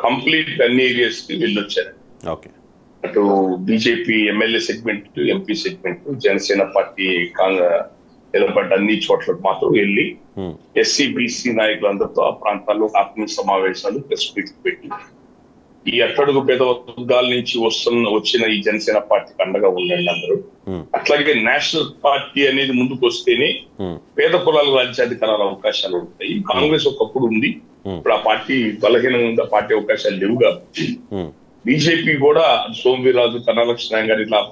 Complete అన్ని areas కి వెళ్ళొచ్చారు. అటు BJP MLA segment, MP segment, Janasena party నిలబడ్డ అన్ని చోట్లకు మాత్రం వెళ్ళి ఎస్సీ బీసీ నాయకులందరితో ఆ ప్రాంతాల్లో ఆత్మీయ సమావేశాలు ప్రెస్ మీట్ పెట్టి ఈ అట్టడుగు పేద వర్గాల నుంచి వచ్చిన ఈ జనసేన పార్టీకి అండగా ఉండండి అందరూ. అట్లాగే నేషనల్ పార్టీ అనేది ముందుకు వస్తేనే పేద కులాల రాజ్యాధికారాల అవకాశాలు ఉంటాయి. కాంగ్రెస్ ఒకప్పుడు ఉంది, ఇప్పుడు ఆ పార్టీ బలహీనంగా ఉంది, ఆ పార్టీ అవకాశాలు లేవు. కాబట్టి బీజేపీ కూడా సోమవీర్రాజు, కన్నాలక్ష్మణ గారు ఇలా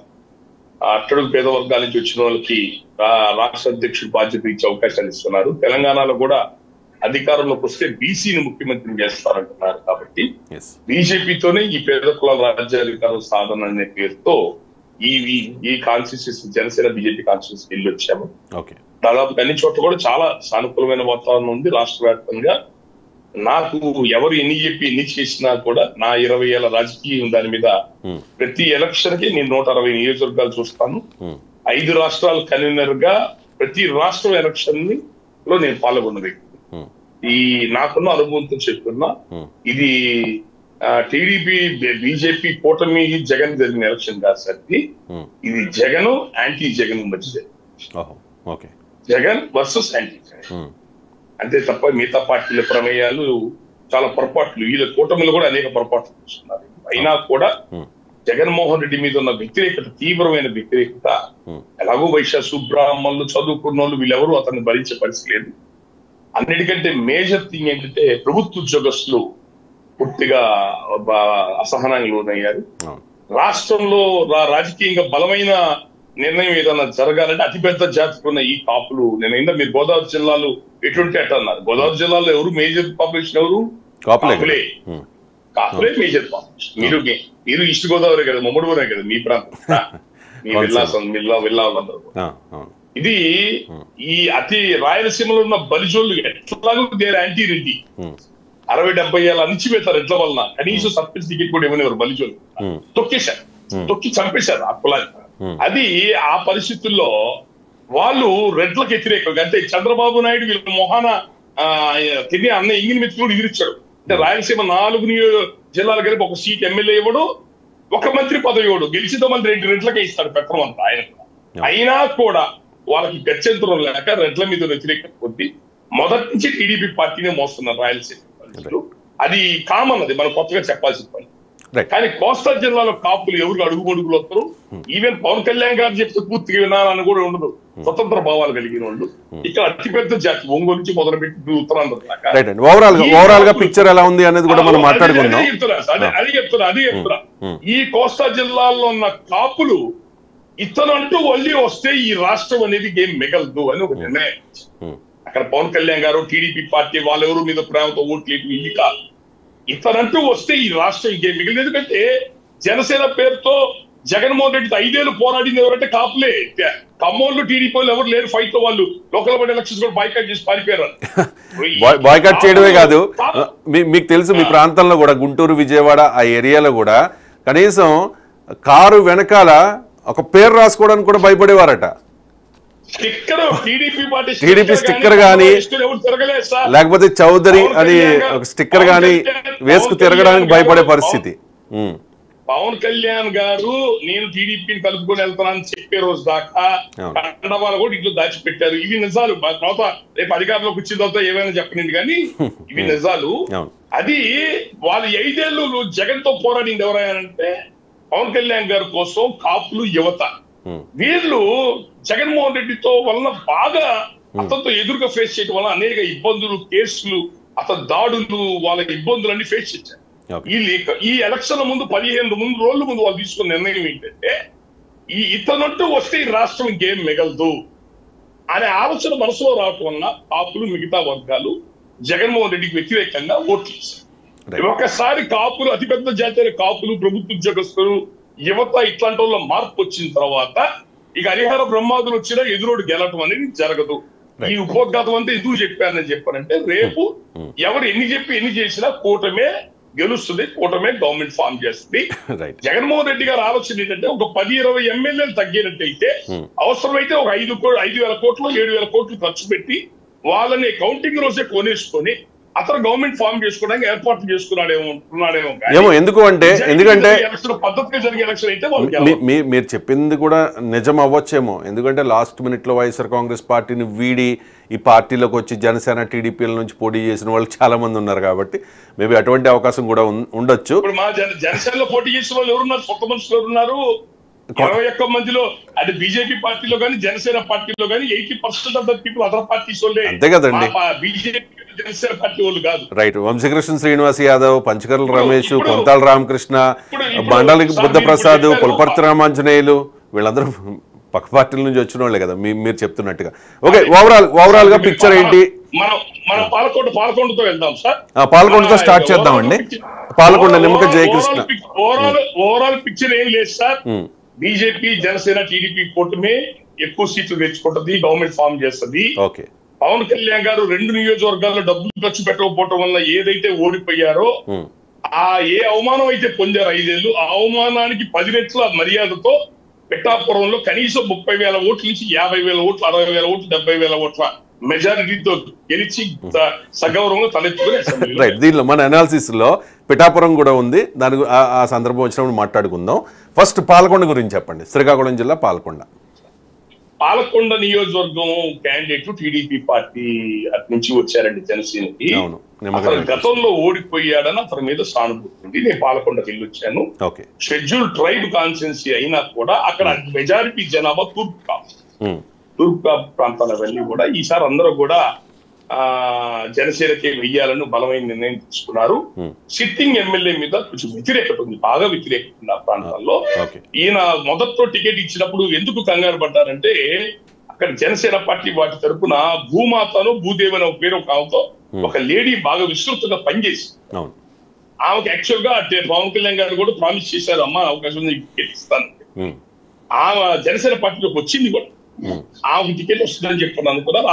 అట్టడుగు పేద వర్గాల నుంచి వచ్చిన వాళ్ళకి రాష్ట్ర అధ్యక్షుడు బాధ్యత ఇచ్చే అవకాశాలు ఇస్తున్నారు. తెలంగాణలో కూడా అధికారంలోకి వస్తే బీసీని ముఖ్యమంత్రిని చేస్తారంటున్నారు. కాబట్టి బీజేపీతోనే ఈ పేద కులాల రాజ్యాధికారం సాధన అనే పేరుతో ఈ కాన్స్టిట్యూన్సీ జనసేన బీజేపీ కాన్స్టిట్యూన్సీ వెళ్ళి వచ్చాము. దాదాపు అన్ని చోట్ల కూడా చాలా సానుకూలమైన వాతావరణం ఉంది రాష్ట్ర వ్యాప్తంగా. నాకు ఎవరు ఎన్ని చేసినా కూడా నా 20 ఏళ్ల రాజకీయం దాని మీద ప్రతి ఎలక్షన్ కి నేను 160 నియోజకవర్గాలు చూస్తాను. 5 రాష్ట్రాల కన్వీనర్ గా ప్రతి రాష్ట్రం ఎలక్షన్ లో నేను పాల్గొన్న వ్యక్తి. ఈ నాకున్న అనుభవంతో చెప్తున్నా, ఇది టీడీపీ బీజేపీ కూటమి జగన్ జరిగిన ఎలక్షన్ కాదు సార్. ఇది జగన్ యాంటీ జగన్ మధ్య, జగన్ వర్సెస్ యాంటీ జగన్ అంతే తప్ప మిగతా పార్టీల ప్రమేయాలు చాలా పొరపాట్లు, వీళ్ళ కూటమిలో కూడా అనేక పొరపాట్లు చూస్తున్నారు. అయినా కూడా జగన్మోహన్ రెడ్డి మీద ఉన్న వ్యతిరేకత, తీవ్రమైన వ్యతిరేకత, ఎలాగో వైశ్య సుబ్రహ్మణులు చదువుకున్న వాళ్ళు వీళ్ళెవరూ అతన్ని భరించే పరిస్థితి లేదు. అన్నిటికంటే మేజర్ థింగ్ ఏంటంటే ప్రభుత్వ ఉద్యోగస్తులు పూర్తిగా అసహనానికి లోనయ్యారు. రాష్ట్రంలో రాజకీయంగా బలమైన నిర్ణయం ఏదన్నా జరగాలంటే అతిపెద్ద జాతికి ఉన్న ఈ కాపులు, నేను మీరు గోదావరి జిల్లాలో ఎటువంటి అట్ట అన్నారు. గోదావరి జిల్లాలో ఎవరు మేజర్ పాపులేషన్? ఎవరు? కాపులే మేజర్ పాపులేషన్. మీరు ఈస్ట్ గోదావరి కదా, ముమ్మడిగూరే కదా మీ ప్రాంతం, మీ వెళ్ళాలందరూ. ఇది ఈ అతి రాయలసీమలో ఉన్న బలిజోళ్ళు ఎట్లాగో దేర్ యాంటీ రెడ్డి 60-70 ఏళ్ళ అణిచివేతారు. ఎట్ల వలన కనీసం సర్పంచ్ టికెట్ కూడా ఇవ్వనివారు బలిజోళ్ళు. తొక్కేశారు, తొక్కి చంపేశారు ఆ కులాన్ని. అది ఆ పరిస్థితుల్లో వాళ్ళు రెడ్లకు వ్యతిరేకంగా, అంటే చంద్రబాబు నాయుడు వీళ్ళ మొహాన తిని అన్న ఇంగిని మెచ్చుకుని ఎదిరిచ్చాడు. అంటే రాయలసీమ 4 జిల్లాలు కలిపి ఒక సీట్ ఎమ్మెల్యే ఇవ్వడు, ఒక మంత్రి పదవి ఇవ్వడు, గెలిచిన మంత్రి రెడ్లకే ఇస్తాడు పెట్రోల్ అంతా ఆయన. అయినా కూడా వాళ్ళకి గత్యంతరం లేక రెడ్ల మీద వ్యతిరేకత కొద్ది మొదటి నుంచి టీడీపీ పార్టీనే మోస్తున్నారు రాయలసీమ. అది కామన్, అది మనం కొత్తగా చెప్పాల్సిన పని. కానీ కోస్తా జిల్లాలో కాపులు ఎవరు అడుగుమడుగులు వస్తారు. ఈవెన్ పవన్ కళ్యాణ్ గారు చెప్తే పూర్తిగా వినాలని కూడా ఉండదు. స్వతంత్ర భావాలు కలిగిన వాళ్ళు ఇక్కడ అతిపెద్ద జాతి ఒంగోలు నుంచి మొదలుపెట్టి ఉత్తరాంధ్ర దాకా ఓవరాల్ గా పిక్చర్ ఎలా ఉంది అనేది కూడా మనం మాట్లాడుకుందాం. అది చెప్తున్నా. ఈ కోస్తా జిల్లాలో ఉన్న కాపులు ఇతను అంటూ మళ్ళీ వస్తే ఈ రాష్ట్రం అనేది ఏం మిగలదు అని ఒక నిర్ణయం. అక్కడ పవన్ కళ్యాణ్ గారు టీడీపీ పార్టీ వాళ్ళెవరు మీద ప్రేమతో ఓట్లేటు ఇల్లు కాదు. ఇతనంటూ వస్తే ఈ రాష్ట్రం ఇంకేం మిగిలింది. ఎందుకంటే జనసేన పేరుతో జగన్మోహన్ రెడ్డి 5 ఏళ్ళు పోరాడింది ఎవరంటే కాపులే. ఖమ్మంలో టీడీపీ వాళ్ళు ఎవరు లేరు ఫైట్ లో. వాళ్ళు లోకల్ బాడీ ఎలక్షన్స్ కూడా బాయ్కాట్ చేసి పారిపోయారు. బాయ్కాట్ చేయడమే కాదు, మీకు తెలుసు మీ ప్రాంతంలో కూడా గుంటూరు, విజయవాడ ఆ ఏరియాలో కూడా కనీసం కారు వెనకాల ఒక పేరు రాసుకోవడానికి కూడా భయపడేవారట. టీడీపీ స్టిక్కర్ గానీ లేకపోతే చౌదరి అని ఒక స్టిక్కర్ గానీ వేసుకు తిరగడానికి భయపడే పరిస్థితి. పవన్ కళ్యాణ్ గారు నేను టీడీపీని కలుపుకొని వెళ్తానని చెప్పే రోజు దాకా కండవాళ్ళు కూడా ఇంట్లో దాచిపెట్టారు. ఇవి నిజాలు. తర్వాత రేపు అధికారంలోకి వచ్చిన తర్వాత ఏమైనా చెప్పనండి కానీ ఇవి నిజాలు. అది వాళ్ళు 5 ఏళ్ళు జగన్ తో పోరాడింది ఎవరైనా పవన్ కళ్యాణ్ గారి కోసం కాపులు, యువత. వీళ్ళు జగన్మోహన్ రెడ్డితో వలన బాగా అతనితో ఎదురుగా ఫేస్ చేయడం వల్ల అనేక ఇబ్బందులు, కేసులు, అతని దాడులు, వాళ్ళ ఇబ్బందులన్నీ ఫేస్ చేశారు. ఈ ఎలక్షన్ ముందు 15 రోజుల ముందు వాళ్ళు తీసుకున్న నిర్ణయం ఏంటంటే ఇతనంటూ వస్తే ఈ రాష్ట్రం ఇంకేం మిగలదు అనే ఆలోచన మనసులో రావటం వల్ల కాపులు, మిగతా వర్గాలు జగన్మోహన్ రెడ్డికి వ్యతిరేకంగా ఓట్లు చేశారు. ఒకసారి కాపులు, అతిపెద్ద జాతీయ కాపులు, ప్రభుత్వ ఉద్యోగస్తులు, యువత ఇట్లాంటి వాళ్ళ మార్పు వచ్చిన తర్వాత ఇక హరిహర బ్రహ్మాదులు వచ్చినా ఎదురోడు గెలటం అనేది జరగదు. ఈ ఉపోద్ఘాతం అంతా ఎందుకు చెప్పానని చెప్పానంటే రేపు ఎవరు ఎన్ని చేసినా కూటమే గెలుస్తుంది, కూటమే గవర్నమెంట్ ఫామ్ చేస్తుంది. జగన్మోహన్ రెడ్డి గారు ఆలోచన ఏంటంటే ఒక 10-20 ఎమ్మెల్యేలు తగ్గినట్టయితే అవసరమైతే ఒక 5,000 కోట్లు 7,000 కోట్లు ఖర్చు పెట్టి వాళ్ళని కౌంటింగ్ రోజే కొనేసుకొని అతను గవర్నమెంట్ ఫామ్ చేసుకోవడానికి ఏర్పాట్లు చేసుకున్నాడేమో ఏమో ఎందుకంటే పద్ధతిగా జరిగే ఎలక్షన్ అయితే మీరు చెప్పింది కూడా నిజం అవ్వచ్చేమో. ఎందుకంటే లాస్ట్ మినిట్ లో వైఎస్ఆర్ కాంగ్రెస్ పార్టీని వీడి ఈ పార్టీలోకి వచ్చి జనసేన టీడీపీల నుంచి పోటీ చేసిన వాళ్ళు చాలా మంది ఉన్నారు కాబట్టి మేబీ అటువంటి అవకాశం కూడా ఉండొచ్చు. ఇప్పుడు మా జనసేనలో పోటీ చేసిన వాళ్ళు ఎవరున్నారు? కొత్త మనుషులు ఎవరున్నారు? 21 మందిలో అది బీజేపీ పార్టీలో కానీ జనసేన పార్టీలో కానీ 80% of the people other parties వాళ్ళే. అంతే కదండి, బీజేపీ జనసేన పార్టీ వాళ్ళు కాదు. రైట్. వంశీకృష్ణ శ్రీనివాస్ యాదవ్, పంచకర్ల రమేష్, కొంతాల రామకృష్ణ, బండాలి బుద్ధప్రసాద్, పులపర్తి రామాంజనేయులు వీళ్ళందరూ పక్క పార్టీల నుంచి వచ్చిన వాళ్ళే కదా మీరు చెప్తున్నట్టుగా. ఓకే, ఓవరాల్ గా పిక్చర్ ఏంటి? మనం పాలకొండతో వెళ్దాం సార్. పాలకొండతో స్టార్ట్ చేద్దామండి. పాలకొండ నిమ్మక జయకృష్ణ. ఓవరాల్ పిక్చర్ ఏం లేదు సార్. బీజేపీ జనసేన టీడీపీ కూటమి ఎక్కువ సీట్లు తెచ్చుకుంటది, గవర్నమెంట్ ఫామ్ చేస్తుంది. ఓకే, పవన్ కళ్యాణ్ గారు 2 నియోజకవర్గాల్లో డబ్బులు ఖర్చు పెట్టకపోవటం వల్ల ఏదైతే ఓడిపోయారో ఏ అవమానం అయితే పొందారు 5 ఏళ్ళు, ఆ అవమానానికి 10 రెట్ల మర్యాదతో పిఠాపురంలో కనీసం 30,000 ఓట్ల నుంచి 50,000 ఓట్లు, 60,000 ఓట్లు, 70,000 ఓట్ల మెజారిటీతో గెలిచి సగౌరవంగా తలెత్తుకుని రైట్. దీనిలో మన అనాలిసిస్ లో పిఠాపురం కూడా ఉంది, దాని ఆ సందర్భం వచ్చినప్పుడు మాట్లాడుకుందాం. ఫస్ట్ పాలకొండ గురించి చెప్పండి. శ్రీకాకుళం జిల్లా పాలకొండ నియోజకవర్గం క్యాండిడేట్ టీడీపీ పార్టీ అటు నుంచి వచ్చారండి జనసేనకి. అతను గతంలో ఓడిపోయాడని అతని మీద సానుభూతి ఉంది. నేను పాలకొండకి వెళ్ళి వచ్చాను. షెడ్యూల్ ట్రైబ్ కాన్స్టిట్యున్సీ అయినా కూడా అక్కడ మెజారిటీ జనాభా తూర్పు ప్రాంతాల వెళ్ళి కూడా ఈసారి అందరూ కూడా జనసేనకే వెయ్యాలని బలమైన నిర్ణయం తీసుకున్నారు. సిట్టింగ్ ఎమ్మెల్యే మీద కొంచెం వ్యతిరేకత ఉంది, బాగా వ్యతిరేకత ఉంది ఆ ప్రాంతాల్లో. ఈయన మొదట్లో టికెట్ ఇచ్చినప్పుడు ఎందుకు కంగారు పడ్డారంటే అక్కడ జనసేన పార్టీ వాటి తరఫున భూమాతను భూదేవి అనే పేరు ఆమెతో ఒక లేడీ బాగా విస్తృతంగా పనిచేసి ఆమెకు యాక్చువల్ గా పవన్ కళ్యాణ్ గారు కూడా ప్రామిస్ చేశారు, అమ్మ అవకాశం టికెట్ ఇస్తాను. ఆమె జనసేన పార్టీలోకి వచ్చింది కూడా, ఆమెకు టికెట్ వస్తుందని చెప్పాను అనుకున్నారు.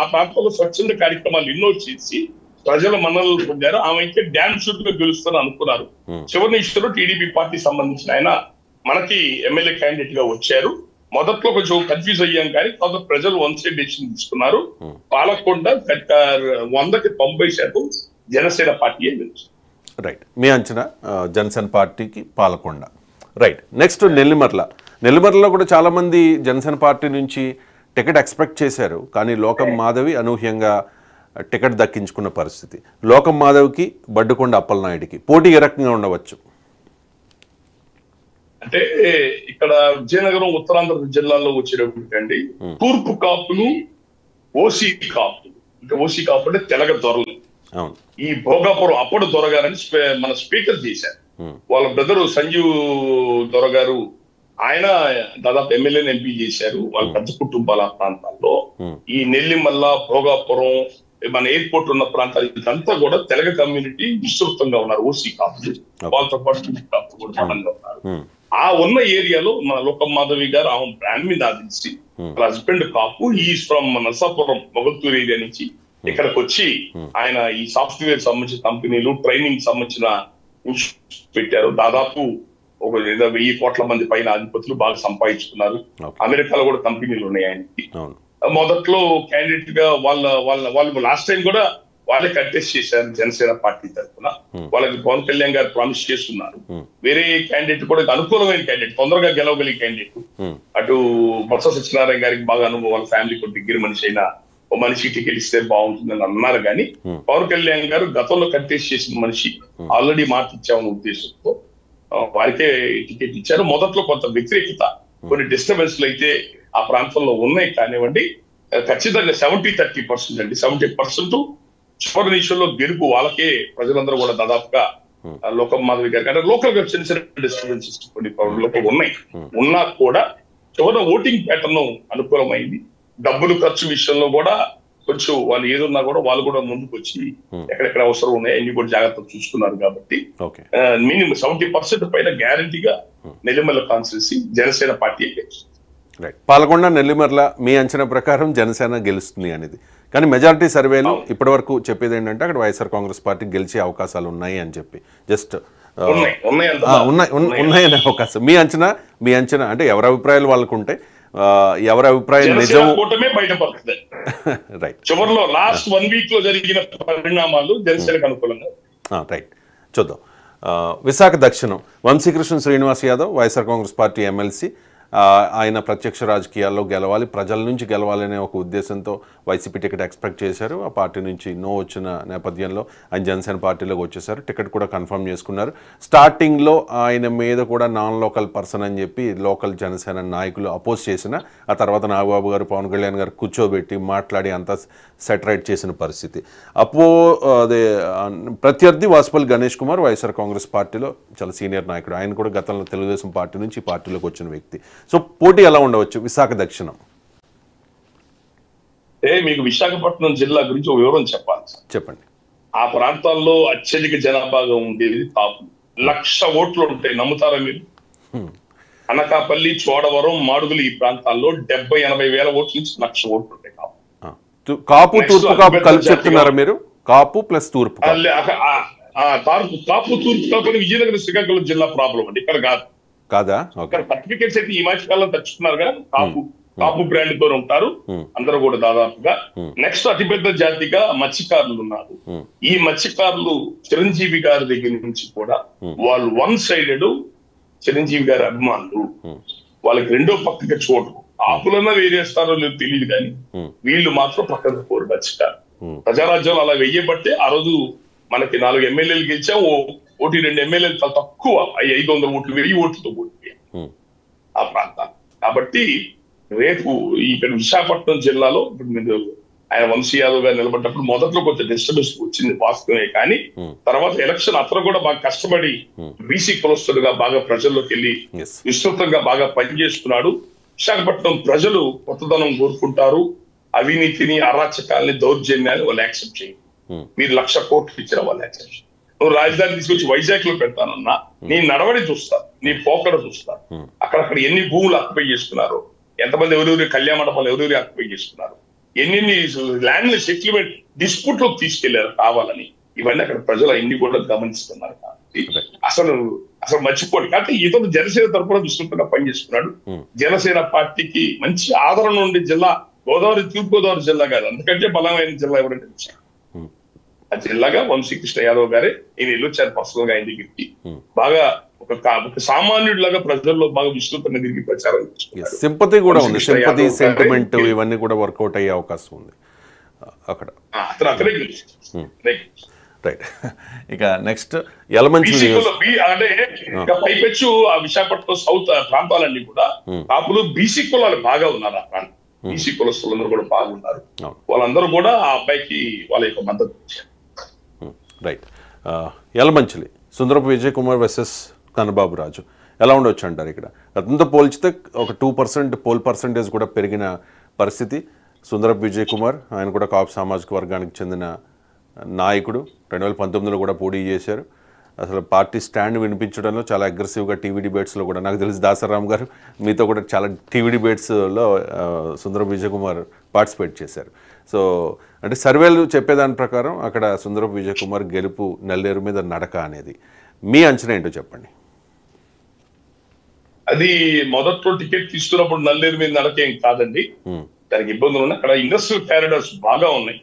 ఆ ప్రాంతంలో స్వచ్ఛంద కార్యక్రమాలు ఎన్నో చేసి ప్రజల మన్ననలు పొందారు. ఆమె అయితే డ్యామ్ షూట్ గా గెలుస్తారని అనుకున్నారు. చివరి నిమిషంలో టీడీపీ పార్టీ సంబంధించిన ఆయన మనకి ఎమ్మెల్యే క్యాండిడేట్ గా వచ్చారు. మొదట్లో కొంచెం కన్ఫ్యూజ్ అయ్యాం కానీ తర్వాత ప్రజలు వన్ సైడ్ డెసిషన్ తీసుకున్నారు. పాలకొండ 100కి 90% జనసేన పార్టీ గెలిచింది. రైట్, మీ అంచనా జనసేన పార్టీకి పాలకొండ. రైట్, నెక్స్ట్ నెల్లిమర్లలో కూడా చాలామంది జనసేన పార్టీ నుంచి టికెట్ ఎక్స్పెక్ట్ చేశారు, కానీ లోకం మాధవి అనూహ్యంగా టికెట్ దక్కించుకున్న పరిస్థితి. లోకం మాధవ్కి బడ్డుకొండ అప్పలనాయుడికి పోటీ ఏ రకంగా ఉండవచ్చు? అంటే ఇక్కడ విజయనగరం ఉత్తరాంధ్ర జిల్లాలో వచ్చేటప్పటికండి తూర్పు కాపులు, ఓసీ కాపులు, ఇంకా ఓసీ కాపు అంటే తెలగ దొరలు, ఈ భోగాపురం అప్పుడు దొరగారని మన స్పీకర్ చేశారు. వాళ్ళ బ్రదరు సంజీవ్ దొరగారు, ఆయన దాదాపు ఎమ్మెల్యేని ఎంపీ చేశారు. వాళ్ళ పెద్ద కుటుంబాల ప్రాంతాల్లో ఈ నెల్లిమల్ల, భోగాపురం, మన ఎయిర్పోర్ట్ ఉన్న ప్రాంతాలు ఇదంతా కూడా తెలగ కమ్యూనిటీ విస్తృతంగా ఉన్నారు. ఓసీ కాపులు, వాళ్ళతో పాటు కాపులు కూడా బలంగా ఉన్నారు. ఆ ఉన్న ఏరియాలో మన లోకం మాధవి గారు ఆమె బ్రాండ్ మీద ఆదించి వాళ్ళ husband Kapu, is from Narsapuram Mogalthur area నుంచి ఇక్కడికి వచ్చి ఆయన ఈ సాఫ్ట్వేర్ సంబంధించిన కంపెనీలు, ట్రైనింగ్ సంబంధించిన పెట్టారు. దాదాపు ఒక 1000 కోట్ల మంది పైన అధిపతులు బాగా సంపాదించుకున్నారు. అమెరికాలో కూడా కంపెనీలు ఉన్నాయి ఆయనకి. మొదట్లో క్యాండిడేట్ గా వాళ్ళు లాస్ట్ టైం కూడా వాళ్ళే కంటెస్ట్ చేశారు జనసేన పార్టీ తరఫున. వాళ్ళకి పవన్ కళ్యాణ్ గారు ప్రామిస్ చేస్తున్నారు. వేరే క్యాండిడేట్ కూడా అనుకూలమైన క్యాండిడేట్, తొందరగా గెలవగలిగే క్యాండిడేట్, అటు బొత్స సత్యనారాయణ గారికి బాగా అనుభవం, వాళ్ళ ఫ్యామిలీ కొద్ది దగ్గర మనిషి అయినా ఓ మనిషి టికెట్ ఇస్తే బాగుంటుందని అన్నారు. కానీ పవన్ కళ్యాణ్ గారు గతంలో కంటెస్ట్ చేసిన మనిషి, ఆల్రెడీ మాట ఇచ్చామన్న ఉద్దేశంతో వారికే టికెట్ ఇచ్చారు. మొదట్లో కొంత వ్యతిరేకత, కొన్ని డిస్టర్బెన్స్లు అయితే ఆ ప్రాంతంలో ఉన్నాయి కానివ్వండి. ఖచ్చితంగా 70-30% అండి, 70% చివరి నిమిషంలో గెలుపు వాళ్ళకే. ప్రజలందరూ కూడా దాదాపుగా లోకం మాధవి గారి కంటే లోకల్ గా చిన్న చిన్న డిస్టర్బెన్సెస్ కొన్ని లోపల ఉన్నాయి. ఉన్నా కూడా చివరి ఓటింగ్ ప్యాటర్న్ అనుకూలమైంది. డబ్బులు ఖర్చు విషయంలో కూడా కొంచెం వాళ్ళు ఏదున్నా కూడా వాళ్ళు కూడా ముందుకు వచ్చి ఎక్కడెక్కడ అవసరం ఉన్నాయి అన్ని కూడా జాగ్రత్తలు చూసుకున్నారు. కాబట్టి మినిమం 70% పైన గ్యారంటీగా నెల్లిమర్ల కాన్స్టిట్యున్సీ జనసేన పార్టీ గెలుస్తుంది. పాలకొండ, నెల్లిమర్ల మీ అంచనా ప్రకారం జనసేన గెలుస్తుంది అనేది. కానీ మెజారిటీ సర్వేలు ఇప్పటి వరకు చెప్పేది ఏంటంటే అక్కడ వైఎస్ఆర్ కాంగ్రెస్ పార్టీ గెలిచే అవకాశాలు ఉన్నాయి అని చెప్పి, జస్ట్ ఉన్నాయనే అవకాశం. మీ అంచనా అంటే ఎవరి అభిప్రాయాలు వాళ్ళకు ఉంటాయి. ఎవరి అభిప్రాయం నిజం కూటమే బయటపడుతుంది. రైట్, చివరిలో లాస్ట్ 1 వీక్ లో జరిగిన పరిణామాలు జనసేనకు అనుకూలంగా. రైట్, చూద్దాం. విశాఖ దక్షిణం వంశీకృష్ణ శ్రీనివాస్ యాదవ్ వైఎస్ఆర్ కాంగ్రెస్ పార్టీ ఎమ్మెల్సీ. ఆయన ప్రత్యక్ష రాజకీయాల్లో గెలవాలి, ప్రజల నుంచి గెలవాలనే ఒక ఉద్దేశంతో వైసీపీ టికెట్ ఎక్స్పెక్ట్ చేశారు. ఆ పార్టీ నుంచి నో వచ్చిన నేపథ్యంలో ఆయన జనసేన పార్టీలోకి వచ్చేసారు. టికెట్ కూడా కన్ఫర్మ్ చేసుకున్నారు. స్టార్టింగ్లో ఆయన మీద కూడా నాన్ లోకల్ పర్సన్ అని చెప్పి లోకల్ జనసేన నాయకులు అపోజ్ చేసిన, ఆ తర్వాత నాగబాబు గారు పవన్ కళ్యాణ్ గారు కూర్చోబెట్టి మాట్లాడి అంతా సెటరైట్ చేసిన పరిస్థితి. అదే ప్రత్యర్థి వాసుపల్లి గణేష్ కుమార్ వైఎస్ఆర్ కాంగ్రెస్ పార్టీలో చాలా సీనియర్ నాయకుడు. ఆయన కూడా గతంలో తెలుగుదేశం పార్టీ నుంచి ఈ పార్టీలోకి వచ్చిన వ్యక్తి. సో పోటీ ఎలా ఉండవచ్చు విశాఖ దక్షిణం? మీకు విశాఖపట్నం జిల్లా గురించి ఒక వివరం చెప్పాలి. చెప్పండి. ఆ ప్రాంతాల్లో అత్యధిక జనాభాగా ఉండేది కాపులు. 1,00,000 ఓట్లు ఉంటాయి, నమ్ముతారా మీరు? అనకాపల్లి, చోడవరం, మాడుగులు ఈ ప్రాంతాల్లో 70-80 వేల ఓట్ల నుంచి 1,00,000 ఓట్లు ఉంటాయి. కాపు తూర్పు కాపు కలిపి చెప్తున్నారా మీరు? కాపు ప్లస్ తూర్పు కాపు తూర్పు కాపు విజయనగరం శ్రీకాకుళం జిల్లా ప్రాబ్లం అండి, ఇక్కడ కాదు. కాదా? సర్టిఫికేట్స్ అయితే ఈ మధ్యకాలం తెచ్చుకున్నారు కానీ కాపు బ్రాండ్ తో ఉంటారు అందరూ కూడా దాదాపుగా. నెక్స్ట్ అతిపెద్ద జాతిగా మత్స్యకారులు ఉన్నారు. ఈ మత్స్యకారులు చిరంజీవి గారి దగ్గర నుంచి కూడా వాళ్ళు 1 సైడెడ్ చిరంజీవి గారి అభిమానులు. వాళ్ళకి రెండో పక్కకి చోటు ఆపులన్నా వేరేస్తారో లేదు తెలియదు కానీ వీళ్ళు మాత్రం పక్కన పోరు మత్స్యకారు. ప్రజారాజ్యంలో అలా వెయ్యబట్టే ఆ రోజు మనకి 4 ఎమ్మెల్యేలు గెలిచాం, 1-2 ఎమ్మెల్యేలు చాలా తక్కువ 500 ఓట్లు 1000 ఓట్లతో ఓడిపోయాం ఆ ప్రాంతాలు. కాబట్టి రేపు ఇక్కడ విశాఖపట్నం జిల్లాలో ఇప్పుడు మీరు ఆయన వంశీ యాదవ్ గారు నిలబడ్డప్పుడు మొదట్లో కొంచెం డిస్టర్బెన్స్ వచ్చింది వాస్తవమే, కానీ తర్వాత ఎలక్షన్ అతను కూడా బాగా కష్టపడి బీసీ కులస్తులుగా బాగా ప్రజల్లోకి వెళ్ళి విస్తృతంగా బాగా పనిచేస్తున్నాడు. విశాఖపట్నం ప్రజలు కొత్తదనం కోరుకుంటారు. అవినీతిని, అరాచకాలని, దౌర్జన్యాన్ని వాళ్ళు యాక్సెప్ట్ చేయరు. మీరు 1,00,000 కోట్లు ఇచ్చిన వాళ్ళు యాక్సెప్ట్ చేయరు. నువ్వు రాజధాని తీసుకొచ్చి వైజాగ్ లో పెడతానన్నా నీ నడవడి చూస్తారు, నీ పోకడ చూస్తారు. అక్కడక్కడ ఎన్ని భూములు ఆక్యుపై చేసుకున్నారు, ఎంతమంది ఎవరెవరి కళ్యాణ మండపాలు ఎవరెవరి ఆక్యుపై చేసుకున్నారు, ఎన్ని ల్యాండ్ సెటిల్మెంట్ డిస్ప్యూట్ లోకి తీసుకెళ్లారు కావాలని, ఇవన్నీ అక్కడ ప్రజలు అన్ని కూడా గమనిస్తున్నారు. కాబట్టి అసలు మర్చిపోండి. కాబట్టి ఇతను జనసేన తరఫున విస్తృతంగా పనిచేస్తున్నాడు. జనసేన పార్టీకి మంచి ఆదరణ ఉండే జిల్లా గోదావరి, తూర్పు గోదావరి జిల్లా కాదు, అందుకంటే బలమైన జిల్లా ఎవరంటే ఆ జిల్లాగా వంశీకృష్ణ యాదవ్ గారే. ఈయన వెళ్ళొచ్చారు పర్సనల్ గా ఆయన దగ్గరికి. బాగా ఒక సామాన్యుడిలాగా ప్రజల్లో బాగా విస్తృతంగా తిరిగి ప్రచారం సింపతి కూడా ఉంది, సింపతి సెంటిమెంట్ ఇవన్నీ కూడా వర్కౌట్ అయ్యే అవకాశం ఉంది అక్కడ. రైట్, ఇక నెక్స్ట్ యలమంచి అంటే పైపెచ్చు ఆ విశాఖపట్నం సౌత్ ప్రాంతాలన్నీ కూడా కాపులు బీసీ కులాలు బాగా ఉన్నారు. ఆ ప్రాంతం బీసీ కులస్తులందరూ కూడా బాగున్నారు. వాళ్ళందరూ కూడా ఆ అబ్బాయికి వాళ్ళ యొక్క మద్దతు ఇచ్చారు. రైట్, యలమంచిలి సుందరపు విజయ్ కుమార్ వర్సెస్ కన్నబాబు రాజు ఎలా ఉండొచ్చు అంటారు? ఇక్కడ అతనితో పోల్చితే ఒక 2% పోల్ పర్సంటేజ్ కూడా పెరిగిన పరిస్థితి. సుందరపు విజయ్ కుమార్ ఆయన కూడా కాపు సామాజిక వర్గానికి చెందిన నాయకుడు, 2019లో కూడా పోటీ చేశారు. అసలు పార్టీ స్టాండ్ వినిపించడంలో చాలా అగ్రెసివ్గా టీవీ డిబేట్స్లో కూడా, నాకు తెలిసి దాసరామ్ గారు మీతో కూడా చాలా టీవీ డిబేట్స్లో సుందరపు విజయ్ కుమార్ పార్టిసిపేట్ చేశారు. సో అంటే సర్వేలు చెప్పేదాని ప్రకారం అక్కడ సుందరపు విజయ్ కుమార్ గెలుపు నల్లేరు మీద నడక అనేది మీ అంచనా ఏంటో చెప్పండి. అది మొదట్లో టికెట్ తీసుకున్నప్పుడు నల్లేరు మీద నడకేం కాదండి, దానికి ఇబ్బందులు ఉన్నాయి. అక్కడ ఇండస్ట్రియల్ కారిడార్స్ బాగా ఉన్నాయి,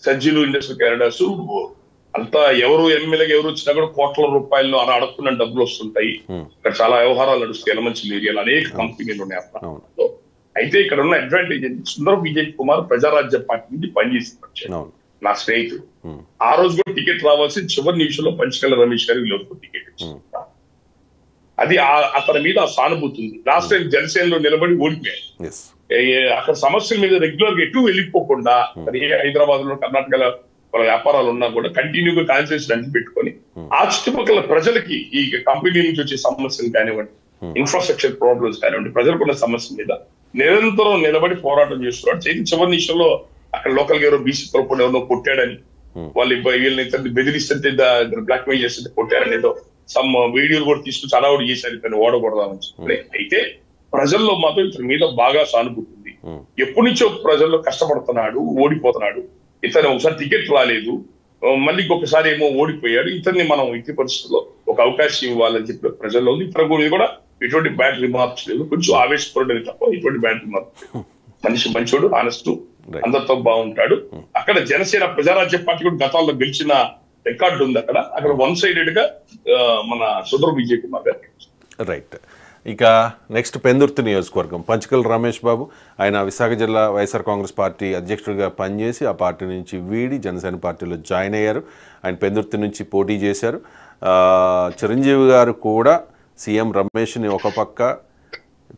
సజ్జీలు ఇండస్ట్రియల్ కారిడార్స్ అంతా. ఎవరు ఎమ్మెల్యేగా ఎవరు వచ్చినా కూడా కోట్ల రూపాయలు అలా అడుక్కున్న డబ్బులు వస్తుంటాయి. ఇక్కడ చాలా వ్యవహారాలు నడుస్తాయి. యలమంచిలి ఏరియాలో అనేక కంపెనీలు ఉన్నాయి ఆ ప్రాంతంలో. అయితే ఇక్కడ ఉన్న అడ్వాంటేజ్ ఏంటి, సుందరపు విజయ్ కుమార్ ప్రజారాజ్య పార్టీ నుంచి పనిచేస్తున్నారు. నా స్నేహితుడు ఆ రోజు కూడా టికెట్ రావాల్సి చివరి నిమిషంలో పంచకల్ల రమేష్ గారు వీళ్ళకు టికెట్ ఇచ్చారు. అది అతని మీద ఆ సానుభూతి ఉంది. లాస్ట్ టైం జనసేనలో నిలబడి ఓడిపోయారు. అక్కడ సమస్యల మీద రెగ్యులర్ గా ఎటు వెళ్ళిపోకుండా హైదరాబాద్ లో, కర్ణాటకలో వాళ్ళ వ్యాపారాలు ఉన్నా కూడా కంటిన్యూగా కాన్సన్ట్రేషన్ అంటి పెట్టుకొని ఆ చుట్టుపక్కల ప్రజలకి ఈ కంపెనీ నుంచి వచ్చే సమస్యలు కానివ్వండి, ఇన్ఫ్రాస్ట్రక్చర్ ప్రాబ్లమ్స్ కానివ్వండి, ప్రజలకున్న సమస్యల మీద నిరంతరం నిలబడి పోరాటం చేస్తున్నాడు. చివరి నిమిషంలో అక్కడ లోకల్ గా ఎవరో బీసీ తరపున ఎవరో కొట్టాడని, వాళ్ళు వీళ్ళని బెదిరిస్తుంటే బ్లాక్ మెయిల్ చేస్తుంటే కొట్టారని ఏదో సమ్ వీడియోలు కూడా తీసుకుని చాలా కూడా చేశారు ఇతను ఓడకూడదామని చెప్పి. అయితే ప్రజల్లో మాత్రం ఇతని మీద బాగా సానుభూతి ఉంది. ఎప్పటి నుంచో ప్రజల్లో కష్టపడుతున్నాడు, ఓడిపోతున్నాడు. ఇతను ఒకసారి టికెట్ రాలేదు, మళ్ళీ ఇంకొకసారి ఏమో ఓడిపోయాడు. ఇతన్ని మనం ఇట్టి పరిస్థితుల్లో ఒక అవకాశం ఇవ్వాలని చెప్పి ప్రజల్లో ఉంది. ఇతర కూడా ఎటువంటి బ్యాడ్ రిమార్క్స్ లేదు, కొంచెం ఆవేశపరుడని తప్ప ఎటువంటి బ్యాడ్ రిమార్క్స్ లేదు. మనిషి మంచోడు, ఆనెస్ట్, అందరితో బాగుంటాడు. అక్కడ జనసేన ప్రజారాజ్య పార్టీ కూడా గతంలో గెలిచిన రికార్డు ఉంది. అక్కడ వన్ సైడెడ్ గా మన సుందర విజయ్ కుమార్ గారు. రైట్. ఇక నెక్స్ట్ పెందుర్తి నియోజకవర్గం పంచకల్ రమేష్ బాబు, ఆయన విశాఖ జిల్లా వైఎస్ఆర్ కాంగ్రెస్ పార్టీ అధ్యక్షుడిగా పనిచేసి ఆ పార్టీ నుంచి వీడి జనసేన పార్టీలో జాయిన్ అయ్యారు. ఆయన పెందుర్తి నుంచి పోటీ చేశారు. చిరంజీవి గారు కూడా సీఎం రమేష్ని ఒక పక్క,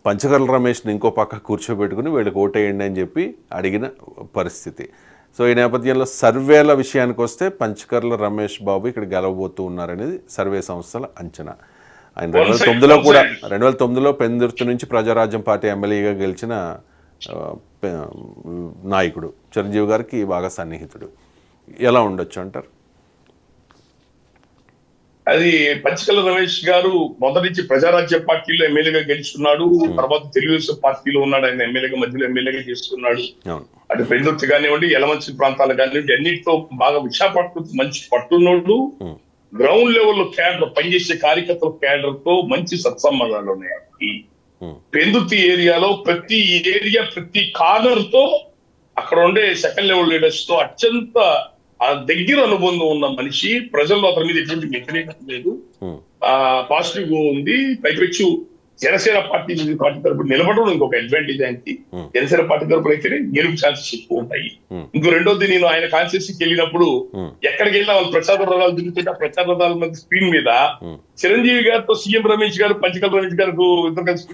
పంచకల్ రమేష్ని ఇంకో పక్క కూర్చోబెట్టుకుని వీళ్ళకి ఓటేయండి అని చెప్పి అడిగిన పరిస్థితి. సో ఈ నేపథ్యంలో సర్వేల విషయానికి వస్తే పంచకర్ల రమేష్ బాబు ఇక్కడ గెలవబోతూ ఉన్నారనేది సర్వే సంస్థల అంచనా. ఆయన 2009లో పెందుర్తి నుంచి ప్రజారాజ్యం పార్టీ ఎమ్మెల్యేగా గెలిచిన నాయకుడు, చిరంజీవి గారికి బాగా సన్నిహితుడు. ఎలా ఉండొచ్చు అంటారు? అది పంచకల రమేష్ గారు మొదటి నుంచి ప్రజారాజ్య పార్టీలో ఎమ్మెల్యేగా గెలుచుకున్నాడు. తర్వాత తెలుగుదేశం పార్టీలో ఉన్నాడు. ఆయన ఎమ్మెల్యేగా మధ్యలో ఎమ్మెల్యేగా చేసుకున్నాడు. అటు పెందుర్తి కానివ్వండి, యలమంచి ప్రాంతాలు కానివ్వండి, అన్నింటితో బాగా విశాఖపట్నం మంచి పట్టున్నోడు. గ్రౌండ్ లెవెల్లో క్యాడర్ పనిచేసే కార్యకర్తల క్యాడర్ తో మంచి సత్సంబంధాలు ఉన్నాయి. పెందుర్తి ఏరియాలో ప్రతి కార్నర్ తో అక్కడ ఉండే సెకండ్ లెవెల్ లీడర్స్ తో అత్యంత దగ్గర అనుబంధం ఉన్న మనిషి. ప్రజల్లో అతని మీద ఎటువంటి వ్యతిరేకత లేదు, పాజిటివ్ ఉంది. పైపెచ్చు జనసేన పార్టీ తరపున నిలబడడం ఇంకొక అడ్వాంటేజ్ ఆయనకి. జనసేన పార్టీ తరపున అయితే గెలుపు ఛాన్సెస్ ఎక్కువ ఉంటాయి. ఇంకో రెండోది, నేను ఆయన కాన్స్టిట్యూన్సీకి వెళ్ళినప్పుడు ఎక్కడికి వెళ్ళినా వాళ్ళు ప్రచార రథాలు తిరుగుతుంటే ఆ ప్రచార రథాల మీద స్క్రీన్ మీద చిరంజీవి గారితో సీఎం రమేష్ గారు, పంచకల్ రమేష్ గారు ఇద్దరు కలిసి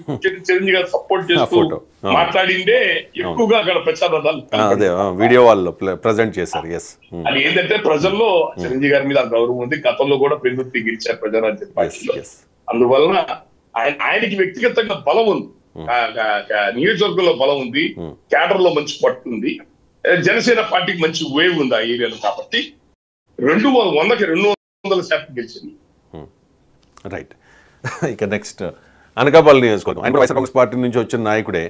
చిరంజీవి గారు సపోర్ట్ చేస్తూ మాట్లాడిందే ఎక్కువగా అక్కడ ప్రచార రథాలు వీడియో వాళ్ళు ప్రెజెంట్ చేశారు. అది ఏంటంటే ప్రజల్లో చిరంజీవి గారి మీద గౌరవం ఉంది. గతంలో కూడా పెందుర్తి గెలిచారు ప్రజారాజ్య పార్టీలో. అందువలన ఆయనకి వ్యక్తిగతంగా బలం ఉంది, నియోజకవర్గంలో బలం ఉంది, క్యాడర్ లో మంచి పట్టు ఉంది. జనసేన పార్టీకి మంచి వేవ్ ఉంది ఆ ఏరియాలో. కాబట్టి 200% గెలిచింది. రైట్. ఇక నెక్స్ట్ అనకాపల్లి నియోజకవర్గం. ఆయన వైఎస్ఆర్ కాంగ్రెస్ పార్టీ నుంచి వచ్చిన నాయకుడే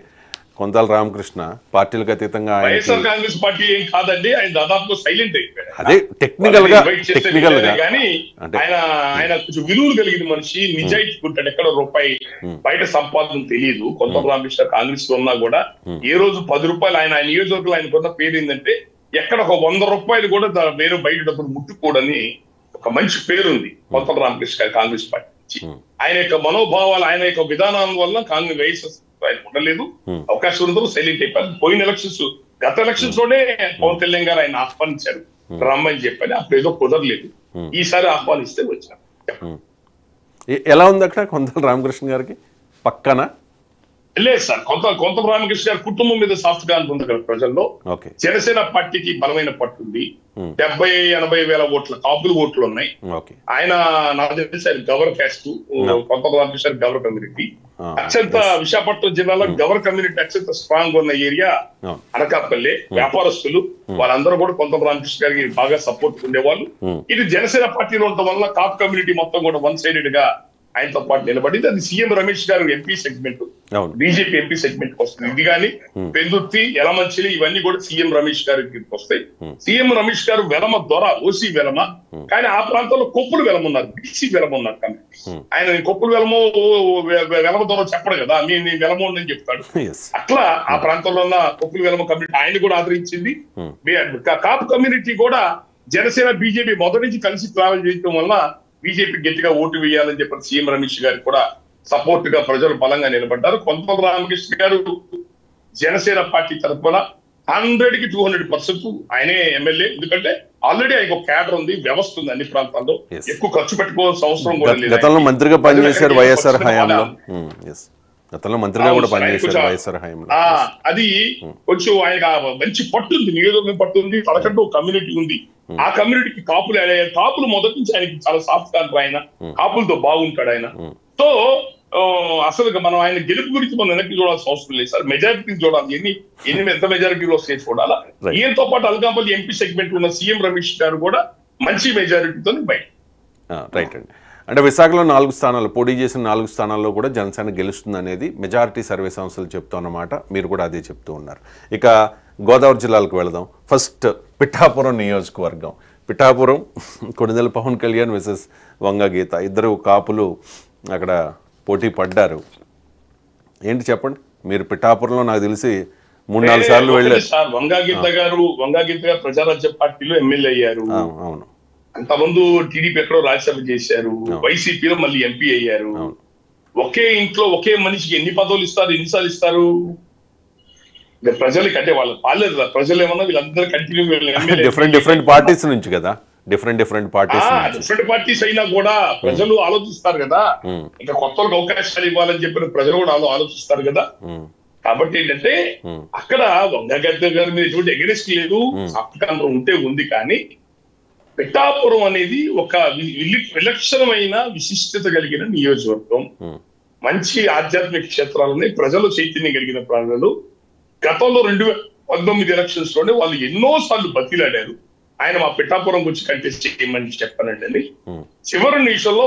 కొంతాల రామకృష్ణ. పార్టీలకు అతీతంగా వైఎస్ఆర్ కాంగ్రెస్ పార్టీ ఏం కాదండి, ఆయన దాదాపు సైలెంట్ అయిపోయాడు. అదే టెక్నికల్ గా కానీ ఆయన కొంచెం విలువలు కలిగిన మనిషి, నిజాయితీ ఉంటాడు. ఎక్కడ రూపాయి బయట సంపాదన తెలియదు. కొంత రామకృష్ణ కాంగ్రెస్ లో ఉన్నా కూడా ఏ రోజు 10 రూపాయలు ఆయన నియోజకవర్గంలో ఆయన కొన్న పేరు ఏంటంటే ఎక్కడ ఒక 100 రూపాయలు కూడా వేరే బయట డబ్బులు ముట్టుకోడని ఒక మంచి పేరు ఉంది కొంత రామకృష్ణ కాంగ్రెస్ పార్టీ నుంచి. ఆయన యొక్క మనోభావాలు, ఆయన యొక్క విధానాల వల్ల కాంగ్రెస్ వైఎస్ఆర్ ఆయన ఉండలేదు. అవకాశం ఉన్నందుకు సైలెంట్ అయిపోయారు. పోయిన ఎలక్షన్స్, గత ఎలక్షన్స్ లోనే పవన్ కళ్యాణ్ గారు ఆయన ఆహ్వానించారు రమ్మని చెప్పని. అప్పుడు ఏదో కుదరలేదు. ఈసారి ఆహ్వానిస్తే వచ్చారు. ఎలా ఉంది అక్కడ కొంతల రామకృష్ణ గారికి పక్కన? లేదు సార్, కొంత రామకృష్ణ గారి కుటుంబం మీద సాఫ్ట్ గా ఉంది కదా ప్రజల్లో. జనసేన పార్టీకి బలమైన పట్టుంది. 70-80 వేల ఓట్ల కాపులు ఓట్లు ఉన్నాయి. ఆయన నాకు తెలిసి ఆయన గవర్ క్యాస్ట్, కొంత రామకృష్ణ గవర్ కమ్యూనిటీ. అత్యంత విశాఖపట్నం జిల్లాలో గవర్ కమ్యూనిటీ అత్యంత స్ట్రాంగ్ ఉన్న ఏరియా అనకాపల్లి. వ్యాపారస్తులు వాళ్ళందరూ కూడా కొంత రామకృష్ణ గారికి బాగా సపోర్ట్ ఉండేవాళ్ళు. ఇది జనసేన పార్టీలో ఉండటం వల్ల కాపు కమ్యూనిటీ మొత్తం కూడా వన్ సైడెడ్ గా ఆయనతో పాటు నిలబడింది. అది సీఎం రమేష్ గారు MP segment, BJP MP segment వస్తుంది. ఇది కానీ పెందుర్తి, యలమంచిలి ఇవన్నీ కూడా సీఎం రమేష్ గారికి వస్తాయి. సీఎం రమేష్ గారు వెలమ దొర, ఓసీ వెలమ. కానీ ఆ ప్రాంతంలో కొప్పులు వెలమ ఉన్నారు, బీసీ వెలమ ఉన్నారు. కానీ ఆయన కొప్పులు వెలమ దొర చెప్పడు కదా, నేను వెలమ ఉందని చెప్తాడు. అట్లా ఆ ప్రాంతంలో ఉన్న కొప్పులు వెలమ కమ్యూనిటీ ఆయన కూడా ఆదరించింది. కాపు కమ్యూనిటీ కూడా జనసేన బీజేపీ మొదటి నుంచి కలిసి ట్రావెల్ చేయడం వల్ల బీజేపీ గట్టిగా ఓటు వేయాలని చెప్పి సీఎం రమేష్ గారికి కూడా సపోర్ట్ గా ప్రజలు బలంగా నిలబడ్డారు. కొంత రామకృష్ణ గారు జనసేన పార్టీ తరఫున 100కి 200% ఆయనే ఎమ్మెల్యే. ఎందుకంటే ఆల్రెడీ ఆయనకు ఒక క్యాడర్ ఉంది, వ్యవస్థ ఉంది. అన్ని ప్రాంతాల్లో ఎక్కువ ఖర్చు పెట్టుకోవాల్సిన అవసరం కూడా లేదు. గతంలో మంత్రిగా పనిచేశారు వైఎస్ఆర్ హయాంలో. గతంలో మంత్రిగా కూడా పనిచేశారు వైఎస్ఆర్ హయాంలో. అది కొంచెం ఆయన మంచి పట్టుంది, నియోజకవర్గం పట్టుంది. తనకంటూ ఒక కమ్యూనిటీ ఉంది. ఆ కమ్యూనిటీకి కాపులు అయ్యారు. కాపులు మొదటి నుంచి ఆయనకి చాలా సాఫ్ట్ కాదు. ఆయన కాపులతో బాగుంటాడు ఆయన. సో అసలు మనం ఆయన గెలుపు గురించి మనం వెనక్కి చూడాల్సిన అవసరం లేదు సార్. మెజారిటీ చూడాలి, ఎన్ని ఎంత మెజారిటీలో వస్తాయి చూడాలా. ఈయనతో పాటు అనకాపల్లి ఎంపీ సెగ్మెంట్ ఉన్న సీఎం రమేష్ గారు కూడా మంచి మెజారిటీతో బయట. రైట్ అండి. అంటే విశాఖలో 4 స్థానాలు పోటీ చేసిన 4 స్థానాల్లో కూడా జనసేన గెలుస్తుంది అనేది మెజారిటీ సర్వే సంస్థలు చెప్తున్నమాట. మీరు కూడా అదే చెప్తూ ఉన్నారు. ఇక గోదావరి జిల్లాలకు వెళదాం. ఫస్ట్ పిఠాపురం నియోజకవర్గం. పిఠాపురం కొణిదెల పవన్ కళ్యాణ్ వర్సెస్ వంగ గీత. ఇద్దరు కాపులు అక్కడ పోటీ పడ్డారు. ఏంటి చెప్పండి, మీరు పిఠాపురంలో నాకు తెలిసి 3-4 సార్లు వెళ్ళారు. వంగాగీత గారు ప్రజారాజ్య పార్టీలో ఎమ్మెల్యే అయ్యారు. అవును. అంతకుముందు టీడీపీ ఎక్కడో రాజ్యసభ చేశారు, వైసీపీలో మళ్ళీ ఎంపీ అయ్యారు. ఒకే ఇంట్లో ఒకే మనిషికి ఎన్ని పదవులు ఇస్తారు, ఎన్నిసార్లు ఇస్తారు? ప్రజలకి అంటే వాళ్ళు పాలేరు, ప్రజలు ఏమన్నా వీళ్ళందరూ కంటిన్యూ డిఫరెంట్ పార్టీస్ నుంచి కదా, డిఫరెంట్ పార్టీస్ అయినా కూడా ప్రజలు ఆలోచిస్తారు కదా. ఇంకా కొత్త వాళ్ళకి అవకాశాలు ఇవ్వాలని చెప్పిన ప్రజలు కూడా ఆలోచిస్తారు కదా. కాబట్టి ఏంటంటే అక్కడ వంగగీత గారి మీద ఎటువంటి ఎగరెస్ట్ లేదు, సాఫ్ట్వేర్ ఉంటే ఉంది. కానీ పిఠాపురం అనేది ఒక విలక్షణమైన విశిష్టత కలిగిన నియోజకవర్గం. మంచి ఆధ్యాత్మిక క్షేత్రాలని ప్రజలు చైతన్యం కలిగిన ప్రాంతాలు. గతంలో 2019 ఎలక్షన్స్ లోనే వాళ్ళు ఎన్నో సార్లు బతిలాడారు, ఆయన మా పిఠాపురం గురించి కంటెస్ట్ చేయమని చెప్పానండి. చివరి నిమిషంలో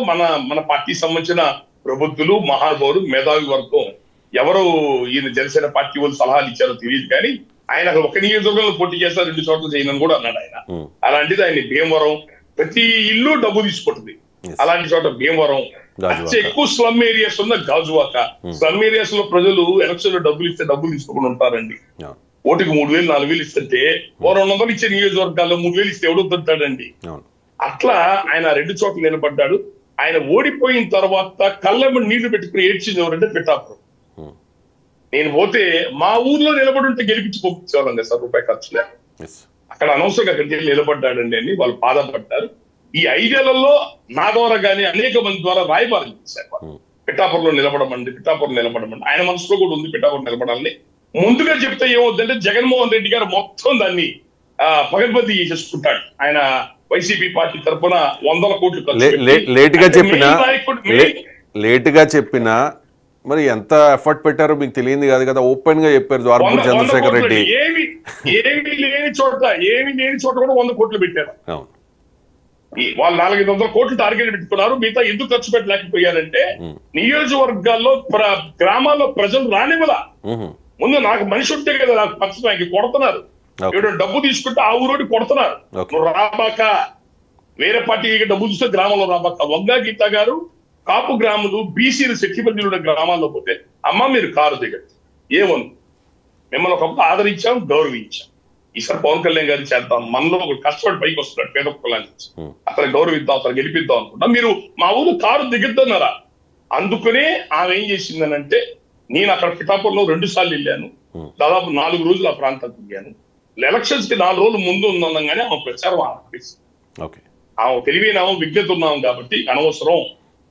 మన పార్టీకి సంబంధించిన ప్రబుద్ధులు, మహానుభావులు, మేధావి వర్గం ఎవరు ఈయన జనసేన పార్టీ వాళ్ళు సలహాలు ఇచ్చారో తెలియదు, కానీ ఆయన ఒక నియోజకవర్గంలో పోటీ చేస్తారు, 2 చోట్ల చేయనని కూడా అన్నాడు ఆయన. అలాంటిది ఆయన భీమవరం, ప్రతి ఇల్లు డబ్బు తీసుకుంటుంది. అలాంటి చోట భీమవరం, ఎక్కువ స్లమ్ ఏరియాస్ ఉన్న గాజువాక. స్లమ్ ఏరియాస్ లో ప్రజలు ఎలక్షన్ లో డబ్బులు ఇస్తే డబ్బులు తీసుకోకుండా ఉంటారండి. ఓటుకి 3,000 4,000 ఇస్తుంటే 200 ఇచ్చే నియోజకవర్గాల్లో 3,000 ఇస్తే ఎవడు వద్దంటాడండి. అట్లా ఆయన 2 చోట్ల నిలబడ్డాడు. ఆయన ఓడిపోయిన తర్వాత కళ్ళ నీళ్లు పెట్టుకుని ఏడ్చింది ఎవరంటే పిఠాపురం. నేను పోతే మా ఊర్లో నిలబడి ఉంటే గెలిపించి పంపించేవాళ్ళండి సార్, రూపాయి ఖర్చు లేక. అక్కడ అనవసరంగా అక్కడికి నిలబడ్డాడండి అని వాళ్ళు బాధపడ్డారు. ఈ 5 ఏళ్లలో నా ద్వారా కానీ అనేక మంది ద్వారా రాయబారం చేశారు, పిఠాపురంలో నిలబడమండి. ఆయన మనసులో కూడా ఉంది పిఠాపురం నిలబడాలని. ముందుగా చెప్తే ఏమవుతుందంటే జగన్మోహన్ రెడ్డి గారు మొత్తం దాన్ని పగడ్బందీ చేసుకుంటాడు. ఆయన వైసీపీ పార్టీ తరఫున 100 కోట్లు లేటుగా చెప్పినా మరి ఎంత ఎఫర్ట్ పెట్టారో మీకు తెలియదు కాదు కదా. ఓపెన్ గా చెప్పారు ద్వారపూడి చంద్రశేఖర్ రెడ్డి. ఏమి లేని చోట కూడా 100 కోట్లు పెట్టారు. వాళ్ళు 400 కోట్లు టార్గెట్ పెట్టుకున్నారు. మిగతా ఎందుకు ఖర్చు పెట్టలేకపోయారంటే నియోజకవర్గాల్లో గ్రామాల్లో ప్రజలు రానివ్వలా. ముందు నాకు మనిషి ఉంటే కదా నాకు పచ్చడానికి కొడుతున్నారు. డబ్బు తీసుకుంటే ఆ ఊరోడి కొడుతున్నారు. నువ్వు రాబాక, వేరే పార్టీకి డబ్బు చూస్తే గ్రామంలో రాబాక. వంగాగీత గారు కాపు గ్రాములు, బీసీలు సెట్టిపల్లి ఉన్న గ్రామాల్లో పోతే అమ్మ మీరు కారు దిగండి, ఏమను మిమ్మల్ని ఒకప్పుడు ఆదరించాం, గౌరవించాం. ఈసారి పవన్ కళ్యాణ్ గారిని చేద్దాం, మనలో ఒక కష్టపడి పైకి వస్తున్నాడు పేద కులాన్ని, అతను గౌరవిద్దాం, అతను గెలిపిద్దాం అనుకుంటాం. మీరు మా ఊరు కారు దిగద్దన్నారా? అందుకనే ఆమె ఏం చేసిందనంటే, నేను అక్కడ పిఠాపురంలో 2 సార్లు వెళ్ళాను, దాదాపు 4 రోజులు ఆ ప్రాంతం తిరిగాను. ఎలక్షన్స్ కి 4 రోజులు ముందు ఉందనగానే ఆమె ప్రచారం ఆపేసింది. ఆమె తెలివైనాము, విజ్ఞత ఉన్నాము కాబట్టి అనవసరం,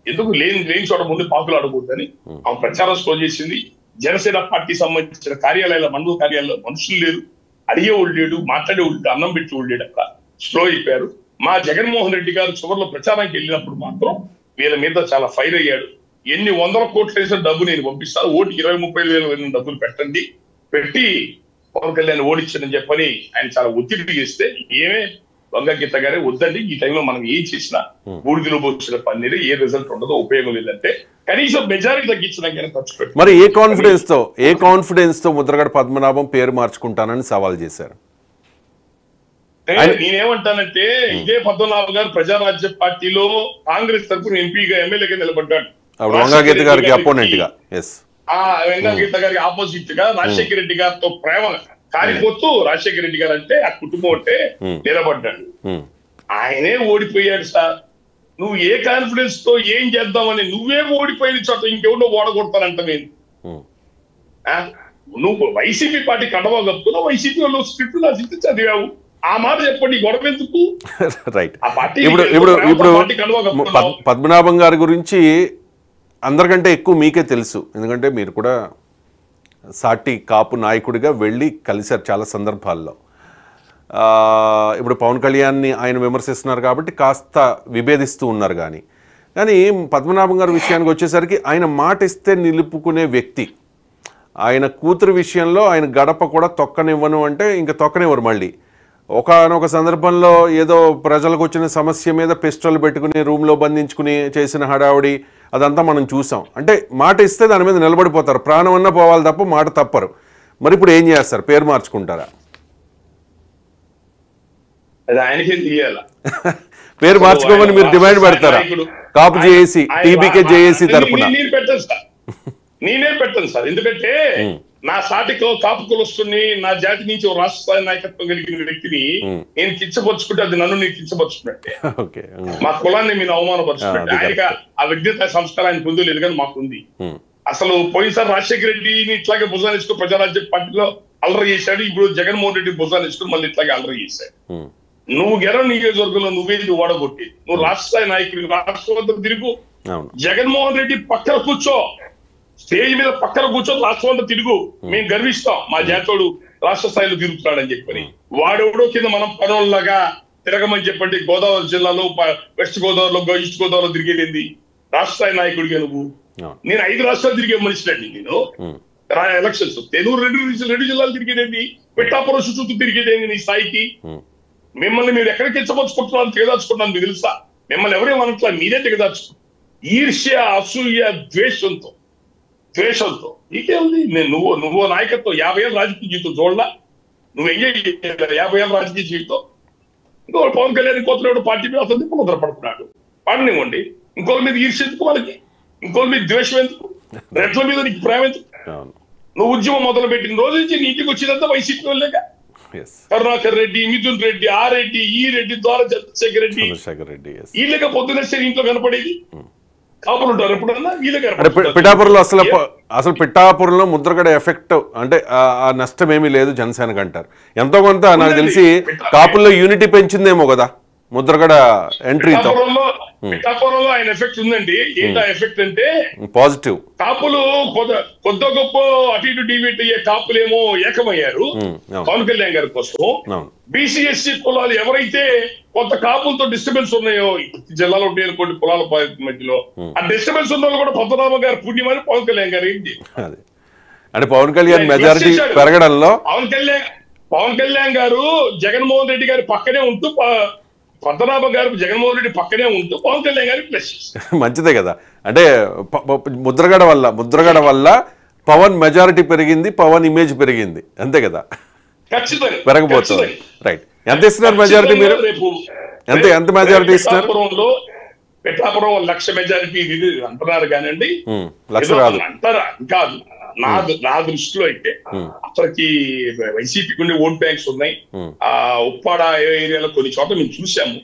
ఎందుకు లేని చోట ముందు పాకులు ఆడకూడదని ఆమె ప్రచారం స్లో చేసింది. జనసేన పార్టీ సంబంధించిన కార్యాలయాల, మండల కార్యాలయాల్లో మనుషులు లేరు, అడిగేవాళ్ళు లేడు, మాట్లాడేవాళ్ళు లేడు, అన్నం పెట్టేవాళ్ళు లేడు, అక్కడ స్లో అయిపోయారు. మా జగన్మోహన్ రెడ్డి గారు చివరిలో ప్రచారానికి వెళ్ళినప్పుడు మాత్రం వీళ్ళ మీద చాలా ఫైర్ అయ్యాడు. ఎన్ని 100 కోట్లు వేసిన డబ్బు నేను పంపిస్తాను, ఓటుకి 20-30 వేలు డబ్బులు పెట్టండి, పెట్టి పవన్ కళ్యాణ్ ఓడించని చెప్పని ఆయన చాలా ఒత్తిడి చేస్తే, ఏమే వంగగీత గారే వద్దండి, ఈ టైంలో మనం ఏం చేసినా బూడిదలో పోసిన పన్నీరు ఏ రిజల్ట్ ఉండదో, ఉపయోగం లేదంటే కనీసం మెజారిటీ తగ్గించడానికి ఖర్చు పెట్టారు. మరి ఏ కాన్ఫిడెన్స్ తో ముద్రగడ పద్మనాభం పేరు మార్చుకుంటానని సవాల్ చేశారు. నేనేమంటానంటే, ఇదే పద్మనాభం గారు ప్రజారాజ్య పార్టీలో కాంగ్రెస్ తరఫున ఎంపీగా, ఎమ్మెల్యేగా నిలబడ్డాడు. వంగగీత గారికి అపోనెంట్ గా, వంగగీత గారికి ఆపోజిట్ గా రాజశేఖర రెడ్డి గారితో ప్రేమ కాలిపోతూ రాజశేఖర రెడ్డి గారు అంటే, ఆ కుటుంబం అంటే నిలబడ్డాడు. ఆయనే ఓడిపోయాడు సార్. నువ్వు ఏ కాన్ఫిడెన్స్ తో ఏం చేద్దామని, నువ్వే ఓడిపోయిన చోట ఇంకెవడో ఓడగొడతానంట. నువ్వు వైసీపీ పార్టీ కండవా కప్పుకున్నావు, వైసీపీ వాళ్ళు స్క్రిప్ట్ రాసి చదివావు, ఆ మాట చెప్పండి, గొడవ ఎందుకు? రైట్. ఇప్పుడు పద్మనాభం గారి గురించి అందరికంటే ఎక్కువ మీకే తెలుసు, ఎందుకంటే మీరు కూడా సాటి కాపు నాయకుడిగా వెళ్ళి కలిశారు చాలా సందర్భాల్లో. ఇప్పుడు పవన్ కళ్యాణ్ని ఆయన విమర్శిస్తున్నారు కాబట్టి కాస్త విభేదిస్తూ ఉన్నారు. కానీ పద్మనాభం గారి విషయానికి వచ్చేసరికి ఆయన మాట ఇస్తే నిలుపుకునే వ్యక్తి. ఆయన కూతురు విషయంలో ఆయన గడప కూడా తొక్కనివ్వను అంటే ఇంకా తొక్కనివ్వరు. మళ్ళీ ఒకానొక సందర్భంలో ఏదో ప్రజలకు వచ్చిన సమస్య మీద పిస్టల్ పెట్టుకుని రూమ్లో బంధించుకుని చేసిన హడావుడి అదంతా మనం చూసాం. అంటే మాట ఇస్తే దాని మీద నిలబడిపోతారు, ప్రాణం అన్నా పోవాలి తప్ప మాట తప్పరు. మరి ఇప్పుడు ఏం చేస్తారు? పేరు మార్చుకుంటారా? అది ఆయనకే తెలియాల. పేరు మార్చుకోమని మీరు డిమాండ్ పెడతారా? కాపు జేఏసీ, టీబీకే జేఏసీ తరపున నేను పెట్టను సార్, నేనే పెట్టను సార్. ఎందుకంటే నా సాటికో కాపు కులస్తుని, నా జాతి నుంచి ఓ రాష్ట్ర స్థాయి నాయకత్వం కలిగిన వ్యక్తిని నేను కించపరుచుకుంటే అది నన్ను నేను కించపరుచుకున్నట్టే. మా కులాన్ని మీరు అవమానపరుచుకున్నట్టే. ఆయనకి ఆ విజ్ఞత సంస్కారాన్ని పొందలేదు కానీ మాకుంది. అసలు పోయినసారి రాజశేఖర రెడ్డిని ఇట్లాగే భుజాన్ని వేసుకుని ప్రజారాజ్య పార్టీలో అల్లరి చేశాడు. ఇప్పుడు జగన్మోహన్ రెడ్డి భుజాన్ని వేసుకుని మళ్ళీ ఇట్లాగే అల్లరి చేశాడు. నువ్వు గెర నియోజకవర్గంలో నువ్వేది ఓడగొట్టి నువ్వు రాష్ట్ర స్థాయి నాయకుడు రాష్ట్రమంతా తిరుగు. జగన్మోహన్ రెడ్డి పక్కన కూర్చో, స్టేజ్ మీద పక్కన కూర్చో, రాష్ట్రమంతా తిరుగు. మేము గర్విస్తాం మా జాతోడు రాష్ట్ర స్థాయిలో తిరుగుతున్నాడని చెప్పని. వాడెవడో కింద మనం పనుల్లాగా తిరగమని చెప్పండి. గోదావరి జిల్లాలో వెస్ట్ గోదావరిలో ఈస్ట్ గోదావరిలో తిరిగేది రాష్ట్ర స్థాయి నాయకుడిగా నువ్వు. నేను 5 రాష్ట్రాలు తిరిగే మనిషినండి. నేను ఎలక్షన్స్ తెలూరు 2 జిల్లాలు తిరిగేదేంటి, పిఠాపురం చుట్టూ తిరిగేదేంటి నీ స్థాయికి. మిమ్మల్ని మీరు ఎక్కడికి తెచ్చపరుచుకుంటున్నారో తెగదాచుకుంటున్నాను మీకు తెలుసా? మిమ్మల్ని ఎవరేమనట్లా, మీరే తెగదాచుకుంటారు. ఈర్ష్య, అసూయ, ద్వేషంతో నీకేముంది? నువ్వు నాయకత్వం 50 ఏళ్ళ రాజకీయ జీవితం చూడలా, నువ్వు ఎంజాయ్ చేయలేదు 50 ఏళ్ళ రాజకీయ జీవితం. ఇంకో పవన్ కళ్యాణ్ ఇంకోటి పార్టీ మీద అతను కుదరపడుతున్నాడు, పాడనివ్వండి. ఇంకోళ్ళ మీద ఈర్ష్య ఎందుకు వాళ్ళకి, ఇంకోళ్ళ మీద ద్వేషం ఎందుకు, రెడ్ల మీద నీకు ప్రేమ ఎందుకు? నువ్వు ఉద్యమం మొదలు పెట్టిన రోజు నుంచి నీ ఇంటికి వచ్చినంతా వైసీపీ వాళ్ళేక. కరుణాకర్ రెడ్డి, మిథున్ రెడ్డి, ఆ రెడ్డి, ఈ రెడ్డి, ద్వారా చంద్రశేఖర్ రెడ్డి, వీళ్ళక పొద్దునేస్తే ఇంట్లో కనపడేది. కాపులు ఉంటారు ఎప్పుడన్నా వీళ్ళకి. పిఠాపురంలో అసలు పిఠాపురంలో ముద్రగడ ఎఫెక్ట్ అంటే ఆ నష్టం ఏమీ లేదు జనసేనకు అంటారు. ఎంతో కొంత నాకు తెలిసి కాపుల్లో యూనిటీ పెంచిందేమో కదా ముద్రగడ ఎంట్రీతో. పిఠాపురంలో ఆయన ఎఫెక్ట్ ఉందండి. ఏంటి ఎఫెక్ట్ అంటే పాజిటివ్. కాపులు కొద్ది గొప్ప అటు ఇటు డిబేట్ అయ్యే కాపులేమో ఏకమయ్యారు పవన్ కళ్యాణ్ గారి కోసం. బీసీఎస్సీ కులాలు ఎవరైతే కొంత కాపులతో డిస్టర్బెన్స్ ఉన్నాయో జిల్లాలో ఉంటాయి కొన్ని కులాల మధ్యలో, ఆ డిస్టర్బెన్స్ ఉన్న కూడా పద్మనాభ గారు పుణ్యమని పవన్ కళ్యాణ్ గారు ఏంటి అంటే పవన్ కళ్యాణ్ మెజారిటీ పెరగడంలో పవన్ కళ్యాణ్ గారు జగన్మోహన్ రెడ్డి గారి పక్కనే ఉంటూ, పద్మనాభ గారు జగన్మోహన్ రెడ్డి పక్కనే ఉంటూ పవన్ కళ్యాణ్ గారికి ప్లస్ మంచిదే కదా. అంటే ముద్రగడ వల్ల పవన్ మెజారిటీ పెరిగింది, పవన్ ఇమేజ్ పెరిగింది, అంతే కదా. ఖచ్చితంగా పెరగబోతుంది. రైట్. ఎంత ఇస్తున్నారు మెజారిటీ మీరు? ఎంత మెజారిటీ ఇస్తున్నారు? పిఠాపురం 1,00,000 మెజారిటీ అంటున్నారు కానండి, అంటారా కాదు. నా దృష్టిలో అయితే అసలుకి వైసీపీకి ఉండే ఓట్ బ్యాంక్స్ ఉన్నాయి. ఆ ఉప్పాడ ఏరియాలో కొన్ని చోట్ల మేము చూసాము.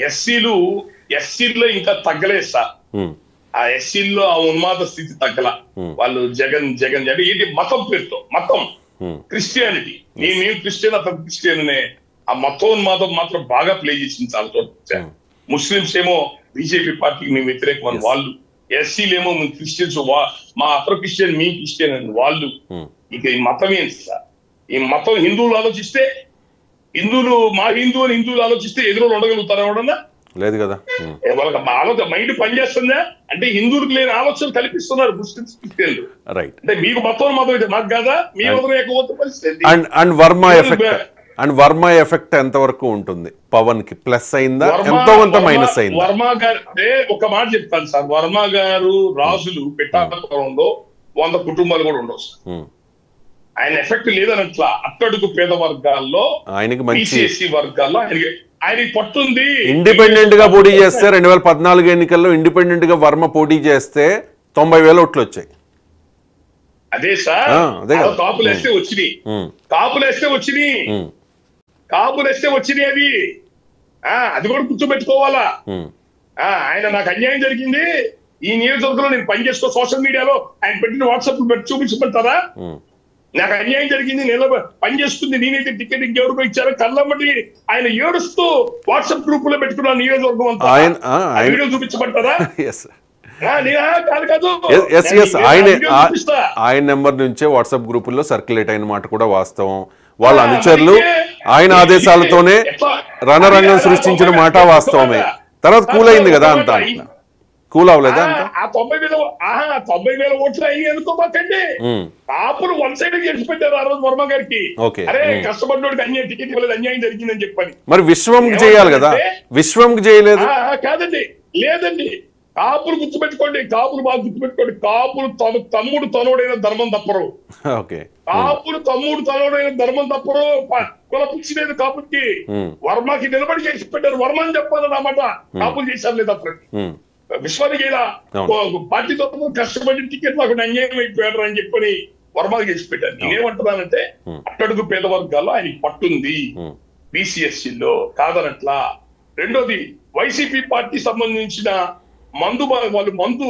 ఎస్సీలో ఇంకా తగ్గలేదు సార్. ఆ ఎస్సీలో ఆ ఉన్మాద స్థితి తగ్గల. వాళ్ళు జగన్ ఏంటి మతం పేరుతో, మతం క్రిస్టియానిటీ, నేను క్రిస్టియన్ అతను క్రిస్టియన్ అనే ఆ మతోన్మాదం మాత్రం బాగా ప్లే చేసింది చాలా చోట్ల. ముస్లింస్ ఏమో బీజేపీ పార్టీకి మేము వ్యతిరేకమని వాళ్ళు, ఎస్సీలేమో మేము క్రిస్టియన్స్, మా అతను క్రిస్టియన్ మీ క్రిస్టియన్ అని వాళ్ళు. ఇక ఈ మతం ఏంటి సార్? ఈ మతం హిందువులు ఆలోచిస్తే, మా హిందువులు ఆలోచిస్తే ఎదురు ఉండగలుగుతారా ఎవడన్నా? లేదు కదా. వాళ్ళకి ఆలోచన మైండ్ పనిచేస్తుందా అంటే హిందువులకు లేని ఆలోచన కల్పిస్తున్నారు ముస్లిమ్స్, క్రిస్టియన్లు. రైట్. అంటే మీకు మతం అయితే మాకు కాదా? మీ మతం ఏకమవుతున్న పరిస్థితి. అండ్ వర్మ ఎఫెక్ట్ ఎంత వరకు ఉంటుంది? పవన్ కి ప్లస్ అయిందా, ఎంతో కొంత మైనస్ అయిందా? వర్మ గారు ఒక మాట చెప్తాను సార్. వర్మ గారు రాజులు పిఠాపురంలో 100 కుటుంబాలు కూడా ఉండవు సార్. ఆయన ఎఫెక్ట్ లేదనట్లా. అట్టడుగు పేద వర్గాల్లో, ఆయనకి బీసీఎస్సీ వర్గాల్లో ఆయనకి పట్టుంది. ఇండిపెండెంట్ గా పోటీ చేస్తే 2014 ఎన్నికల్లో ఇండిపెండెంట్ గా వర్మ పోటీ చేస్తే 90,000 ఓట్లు వచ్చాయి. అదే సార్, కాపులేస్తే వచ్చినాయి అవి. అది కూడా గుర్తుపెట్టుకోవాలా. ఆయన నాకు అన్యాయం జరిగింది, ఈ నియోజకవర్గంలో నేను పనిచేస్తూ సోషల్ మీడియాలో ఆయన పెట్టిన వాట్సాప్ చూపించమంటారా? నాకు అన్యాయం జరిగింది, నేను పనిచేస్తుంది, నేనైతే టికెట్ ఇంకెవరికో ఇచ్చారో కళ్ళమ్మటి ఆయన ఏడుస్తూ వాట్సాప్ గ్రూప్ లో పెట్టుకున్న నియోజకవర్గం అంతా వీడియో చూపించమంటారా? ఆయన నెంబర్ నుంచే వాట్సాప్ గ్రూపుల్లో సర్క్యులేట్ అయిన మాట కూడా వాస్తవం. వాళ్ళ అనుచరులు ఆయన ఆదేశాలతోనే రణరంగం సృష్టించిన మాట వాస్తవమే. తర్వాత కూల్ అయింది కదా, అంతా కూల్ అవ్వలేదా? అంతా 90,000 ఓట్లు అయ్యి అనుకోమాకండి. కాపులు వన్ సైడ్ చేసి పెట్టారు ఆ రోజు వర్మ గారికి. అరే కష్టపడినోడికి అన్యాయం, టికెట్ ఇవ్వలేదు, అన్యాయం జరిగిందని చెప్పని. మరి విశ్వంకి చేయాలి కదా, విశ్వంకి చేయలేదు. కాదండి, లేదండి, కాపులు గుర్తుపెట్టుకోండి, కాపులు బాగా గుర్తుపెట్టుకోండి. కాపులు తమ్ముడు తనుడైన ధర్మం తప్పరు. కాపులు తమ్ముడు తనుడైన ధర్మం తప్పరు. కుల పిచ్చి లేదు కాపులకి. వర్మకి నిలబడి చేసి పెట్టారు. వర్మ అని చెప్పాలన్నమాట. కాపులు చేశారు లేదా విశ్వానికి పార్టీతో కష్టపడి టికెట్ నాకు అన్యాయం అయిపోయారు అని చెప్పని వర్మకి చేసి పెట్టారు. నేనేమంటున్నానంటే అట్టడుగు పేద వర్గాల్లో ఆయనకి పట్టుంది. బీసీఎస్సీలో కాదనట్లా. రెండోది వైసీపీ పార్టీ సంబంధించిన వాళ్ళు మందు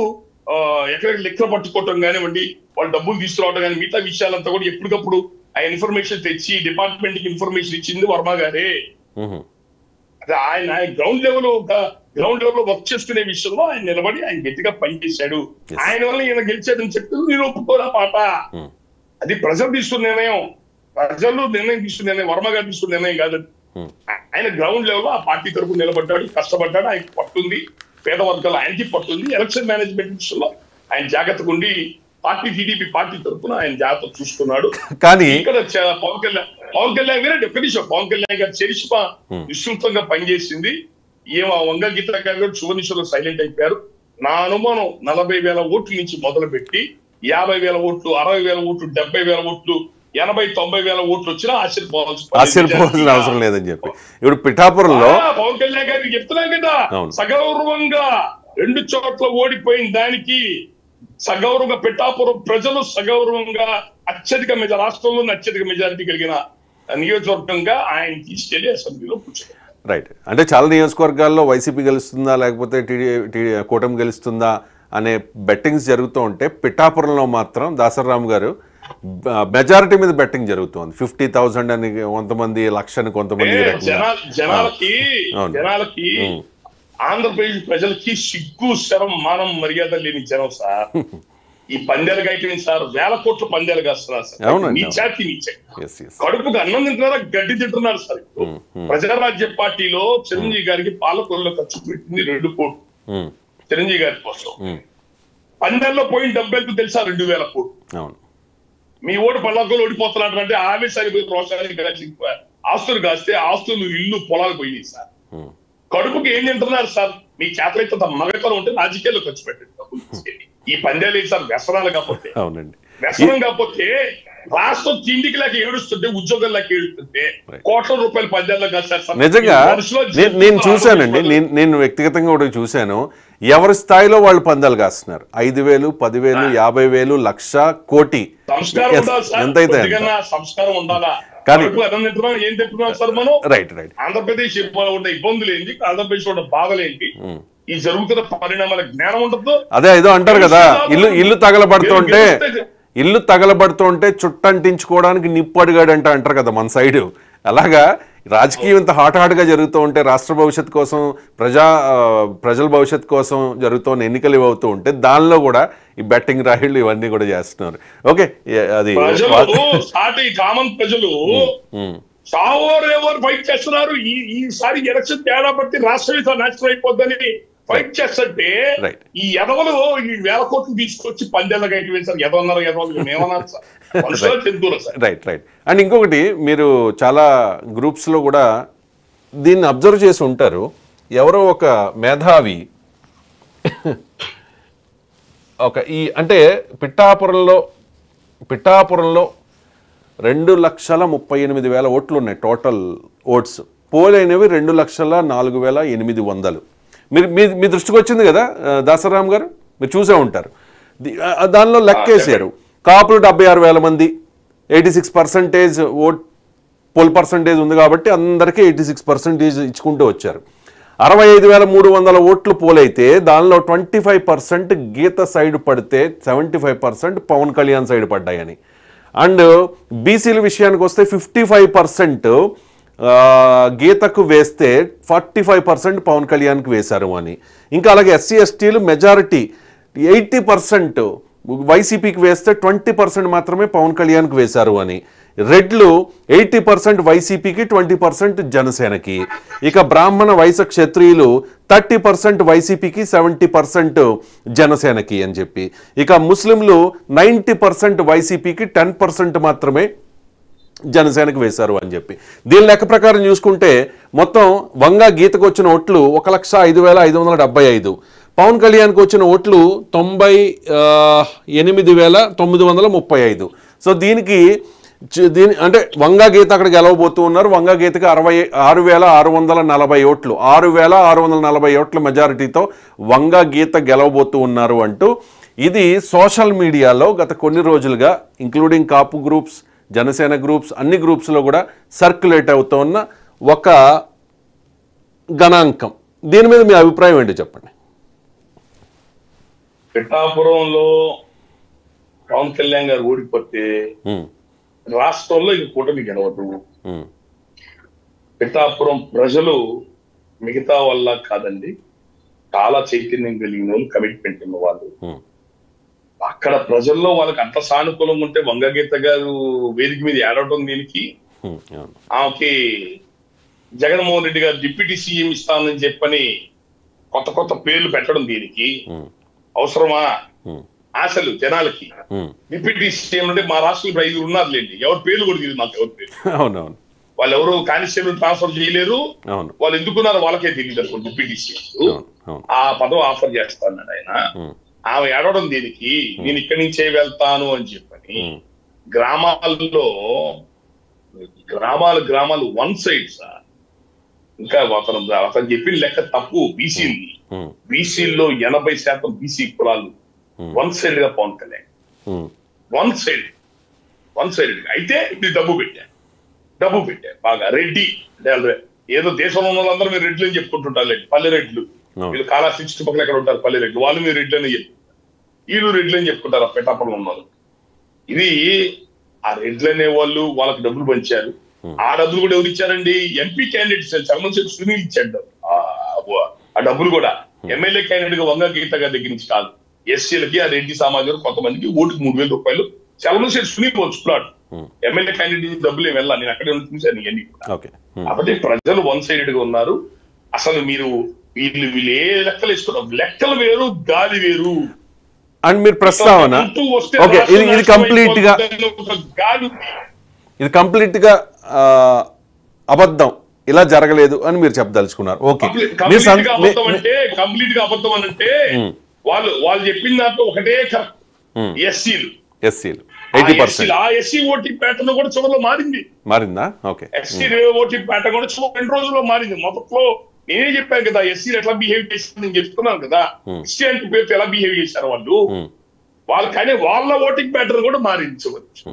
ఎక్కడెక్కడ లెక్కలు పట్టుకోవటం కానివ్వండి, వాళ్ళు డబ్బులు తీసుకురావడం కానీ మిగతా విషయాలంతా కూడా ఎప్పటికప్పుడు ఆ ఇన్ఫర్మేషన్ తెచ్చి డిపార్ట్మెంట్ కి ఇన్ఫర్మేషన్ ఇచ్చింది వర్మ గారే. అదే ఆయన గ్రౌండ్ లెవెల్ వర్క్ చేసుకునే విషయంలో ఆయన నిలబడి ఆయన గట్టిగా పనిచేశాడు. ఆయన వల్ల ఈయన గెలిచాడని చెప్తే మీరు ఒప్పుకోరా పాట. అది ప్రజలు తీసుకున్న నిర్ణయం. ప్రజలు నిర్ణయం తీసుకున్న నిర్ణయం, వర్మ గారు తీసుకున్న నిర్ణయం కాదు. ఆయన గ్రౌండ్ లెవెల్ ఆ పార్టీ తరఫున నిలబడ్డాడు, కష్టపడ్డాడు. ఆయనకి పట్టుంది, పేద వర్గాలు ఆయనకి పట్టుంది. ఎలక్షన్ మేనేజ్మెంట్ విషయంలో ఆయన జాగ్రత్తగా ఉండి టీడీపీ పార్టీ తరఫున ఆయన జాగ్రత్త చూసుకున్నాడు. కానీ ఇక్కడ పవన్ కళ్యాణ్ గారు డెఫినేషన్ పవన్ కళ్యాణ్ గారు చరిష్మా విస్తృతంగా పనిచేసింది. వంగ గీత గారు సువర్ణేశ్వరం సైలెంట్ అయిపోయారు. నా అనుమానం 40,000 ఓట్ల నుంచి మొదలు పెట్టి 50,000 ఓట్లు, 60,000 ఓట్లు, 70,000 ఓట్లు, 80,000-90,000 ఓట్లు వచ్చినా ఆశ్చర్యపోవాల్సిన అవసరం లేదని చెప్పి ఇప్పుడు పిఠాపురంలో పవన్ కళ్యాణ్ గారికి చెప్తున్నాం కదా, సగౌరవంగా 2 చోట్ల ఓడిపోయిన దానికి సగౌరవంగా పిఠాపురం ప్రజలు సగౌరవంగా రాష్ట్రంలోనే అత్యధిక మెజారిటీ కలిగిన నియోజకవర్గంగా ఆయన తీసుకెళ్లి అసెంబ్లీలో కూర్చోండి. రైట్. అంటే చాలా నియోజకవర్గాల్లో వైసీపీ గెలుస్తుందా లేకపోతే కూటమి గెలుస్తుందా అనే బెట్టింగ్స్ జరుగుతూ ఉంటే పిఠాపురంలో మాత్రం దాసరామ్ గారు మెజారిటీ మీద బెట్టింగ్ జరుగుతుంది. 50,000 అని కొంతమంది, 1,00,000 అని కొంతమంది. జనాలకి ఆంధ్రప్రదేశ్ ప్రజలకి సిగ్గు, శరం, మానం, మర్యాద లేని జనం సార్. ఈ పందేలు గైతే సార్ 1,000 కోట్ల పందేలు కాస్తున్నారు సార్. నీచాకి కడుపుకు అన్నం తింటున్నారా, గడ్డి తింటున్నారు సార్. ప్రజారాజ్య పార్టీలో చిరంజీవి గారికి పాలకొల్లో ఖర్చు పెట్టింది 2 కోట్లు చిరంజీవి గారి కోసం. పందేల్లో పోయిన డబ్బు ఎంత తెలుసా? 2,000 కోట్లు. మీ ఓటు పల్లకులు ఓడిపోతున్నాడు అంటే ఆవేశానికి రోషానికి కలిసి ఆస్తులు కాస్తే ఆస్తులు, ఇల్లు, పొలాలు పోయినాయి సార్. కడుపుకి ఏం తింటున్నారు సార్? మీ చేతలైతే మగతనం ఉంటే రాజకీయాల్లో ఖర్చు పెట్టండి. ఈ పందేలు ఏంటి సార్? వ్యసనాలు కాకపోతే, వ్యసనం కాకపోతే రాష్ట్రం తిండికి లేక ఏడుస్తుంటే, ఉద్యోగాల్లోకి ఏడుస్తుంటే కోట్ల రూపాయల పందేల్లో కాదు. నిజంగా నేను చూశానండి, నేను వ్యక్తిగతంగా కూడా చూశాను. ఎవరి స్థాయిలో వాళ్ళు పందాలు కాస్తున్నారు. 5,000, 10,000, 50,000, 1,00,000, కోటి ఎంతైతే సంస్కారం ఉండాలా. ఏం తింటున్నాం సార్ మనం? Right right. ఆంధ్రప్రదేశ్ ఉన్న ఇబ్బందులు ఏంటి, ఆంధ్రప్రదేశ్ ఉన్న బాధలు ఏంటి, ఈ జరుగుతున్న పరిణామాల జ్ఞానం ఉండదు. అదే ఏదో అంటారు కదా, ఇల్లు తగలబడుతుంటే చుట్టంటించుకోవడానికి నిప్పు అడిగాడంట అంటారు కదా మన సైడు. అలాగా రాజకీయం ఇంత హాట్గా జరుగుతూ ఉంటే, రాష్ట్ర భవిష్యత్తు కోసం, ప్రజల భవిష్యత్తు కోసం జరుగుతున్న ఎన్నికలు ఇవ్వవుతూ ఉంటే దానిలో కూడా ఈ బెట్టింగ్ రాయిళ్ళు ఇవన్నీ కూడా చేస్తున్నారు. ఓకే, అది కామన్ ప్రజలు ఫైట్ చేస్తున్నారు. ఈసారి ఎలక్షన్ తేడా బట్టి రాష్ట్రం నాశనం అయిపోద్దని ఫైట్ చేస్తుంటే ఈ ఎదవలు ఈ 1,000 కోట్లు తీసుకొచ్చి పందేళ్ళ గైట్ వేశారు. ఎదవన్నారు మేమన్నారు సార్. Right right. అండ్ ఇంకొకటి, మీరు చాలా గ్రూప్స్లో కూడా దీన్ని అబ్జర్వ్ చేసి ఉంటారు. ఎవరో ఒక మేధావి అంటే పిఠాపురంలో 2,38,000 ఓట్లు ఉన్నాయి టోటల్ ఓట్స్. పోలైనవి 2,04,800. మీ దృష్టికి వచ్చింది కదా దాసరామ్ గారు, మీరు చూసే ఉంటారు. దానిలో లెక్కేసారు. కాపులు 76,000 మంది, 86% పోల్ పర్సంటేజ్ ఉంది కాబట్టి అందరికీ 86% ఇచ్చుకుంటూ వచ్చారు. 65,300 ఓట్లు పోలైతే దానిలో 25% గీత సైడ్ పడితే 75% పవన్ కళ్యాణ్ సైడ్ పడ్డాయని. అండ్ బీసీల విషయానికి వస్తే 55% గీతకు వేస్తే 45% పవన్ కళ్యాణ్కి వేశారు అని. ఇంకా అలాగే ఎస్సీ ఎస్టీలు మెజారిటీ 80% వైసీపీకి వేస్తే 20% మాత్రమే పవన్ కళ్యాణ్కి వేశారు అని. రెడ్లు 80% వైసీపీకి, 20% జనసేనకి. ఇక బ్రాహ్మణ వైశ్య క్షత్రియులు 30% వైసీపీకి, 70% జనసేనకి అని చెప్పి. ఇక ముస్లింలు 90% వైసీపీకి, 10% మాత్రమే జనసేనకు వేశారు అని చెప్పి. దీని లెక్క ప్రకారం చూసుకుంటే మొత్తం వంగ గీతకు వచ్చిన ఓట్లు 1,05,575, పవన్ కళ్యాణ్కి వచ్చిన ఓట్లు 98,935. సో దీనికి అంటే వంగా గీత అక్కడ గెలవబోతూ ఉన్నారు. వంగా గీతకి 66,640 ఓట్లు, 6,640 ఓట్ల మెజారిటీతో వంగా గీత గెలవబోతూ ఉన్నారు అంటూ ఇది సోషల్ మీడియాలో గత కొన్ని రోజులుగా ఇంక్లూడింగ్ కాపు గ్రూప్స్, జనసేన గ్రూప్స్, అన్ని గ్రూప్స్లో కూడా సర్క్యులేట్ అవుతున్న ఒక గణాంకం. దీని మీద మీ అభిప్రాయం ఏంటి చెప్పండి. పిఠాపురంలో పవన్ కళ్యాణ్ గారు ఓడిపోతే రాష్ట్రంలో ఇది కూటమి గెలవదు. పిఠాపురం ప్రజలు మిగతా వల్ల కాదండి, చాలా చైతన్యం కలిగిన వాళ్ళు, కమిట్మెంట్ ఉన్న వాళ్ళు. అక్కడ ప్రజల్లో వాళ్ళకి అంత సానుకూలం ఉంటే వంగగీత గారు వేదిక మీద ఏడవటం దీనికి, ఆమెకి జగన్మోహన్ రెడ్డి గారు డిప్యూటీ సీఎం ఇస్తానని చెప్పని కొత్త కొత్త పేర్లు పెట్టడం దీనికి అవసరమా? ఆశలు జనాలకి డిప్యూటీ సీఎం అంటే మా రాష్ట్రంలో 5 ఉన్నారులేండి, ఎవరి పేర్లు కూడా తెలియదు నాకు, ఎవరి పేరు. అవునవును, వాళ్ళు ఎవరు కానిస్టేబుల్ ట్రాన్స్ఫర్ చేయలేరు, వాళ్ళు ఎందుకున్నారో వాళ్ళకే తెలియదు అనుకోండి. డిప్యూటీ సీఎం ఆ పదవి ఆఫర్ చేస్తాన్నాడు ఆయన. ఆమె ఏడవడం దీనికి నేను ఇక్కడి నుంచే వెళ్తాను అని చెప్పని గ్రామాల్లో గ్రామాలు వన్ సైడ్ సార్. ఇంకా అతను చెప్పిన లెక్క తప్పు. బీసీల్లో 80% బీసీ కులాలు వన్ సైడ్ గా పవన్ కళ్యాణ్, వన్ సైడ్ అయితే ఇది డబ్బు పెట్టారు బాగా. రెడ్డి అంటే ఏదో దేశంలో ఉన్న వాళ్ళందరూ మీరు రెడ్లు అని చెప్పుకుంటుంటారు, పల్లె రెడ్లు, వీళ్ళు కాళహస్తి చుట్టుపక్కల ఎక్కడ ఉంటారు పల్లె రెడ్లు, వాళ్ళు మీరు రెడ్లు అని చెప్పుకుంటారు, వీళ్ళు రెడ్లు అని చెప్పుకుంటారు ఆ పిఠాపురం ఉన్నారు. ఇది ఆ రెడ్లు అనే వాళ్ళు వాళ్ళకి డబ్బులు పంచారు. ఆ డబ్బులు కూడా ఎవరు ఇచ్చారండి? ఎంపీ క్యాండిడేట్స్ చర్మశెట్టి సునీల్ ఇచ్చాడు ఆ డబ్బులు కూడా. ఎమ్మెల్యే క్యాండిడేట్ గా వంగ గీత గారి దగ్గర నుంచి కాదు, ఎస్సీలకి ఆ రెడ్డి సామాజిక కొంతమందికి ఓటుకు 3,000 రూపాయలు చర్మశెట్టి సునీల్ వచ్చుకున్నాడు. ఎమ్మెల్యే క్యాండిడేట్ డబ్బులు ఏమి వెళ్ళాలి, నేను అక్కడే చూశాను ఇవన్నీ కూడా. కాబట్టి ప్రజలు వన్ సైడెడ్ గా ఉన్నారు. అసలు మీరు వీళ్ళు ఏ లెక్కలు ఇస్తున్నారు? లెక్కలు వేరు, గాలి వేరు. అండ్ మీరు ప్రస్తావన ఇది కంప్లీట్ గా అబద్ధం, ఇలా జరగలేదు అని మీరు చెప్పదలుచుకున్నారు. ఓకే, కంప్లీట్ గా అబద్ధం అంటే వాళ్ళు చెప్పిన దాంట్లో ఒకటే కరెక్ట్. ఎస్సీలు 80%. ఆ ఎస్సీ ఓటింగ్ ప్యాటర్న్ కూడా చివరిలో మారిందా? ఓకే, ఎస్సీ ఓటింగ్ ప్యాటర్న్ కూడా 2 రోజుల్లో మారింది. మొదట్లో నేనే చెప్పాను కదా ఎస్సీలు ఎట్లా బిహేవ్ చేసింది నేను చెప్తున్నాను కదా. ఎస్సీ అంటే పేరుతో ఎలా బిహేవ్ చేశారు వాళ్ళు కానీ వాళ్ళ ఓటింగ్ ప్యాటర్న్ కూడా మారించవచ్చు.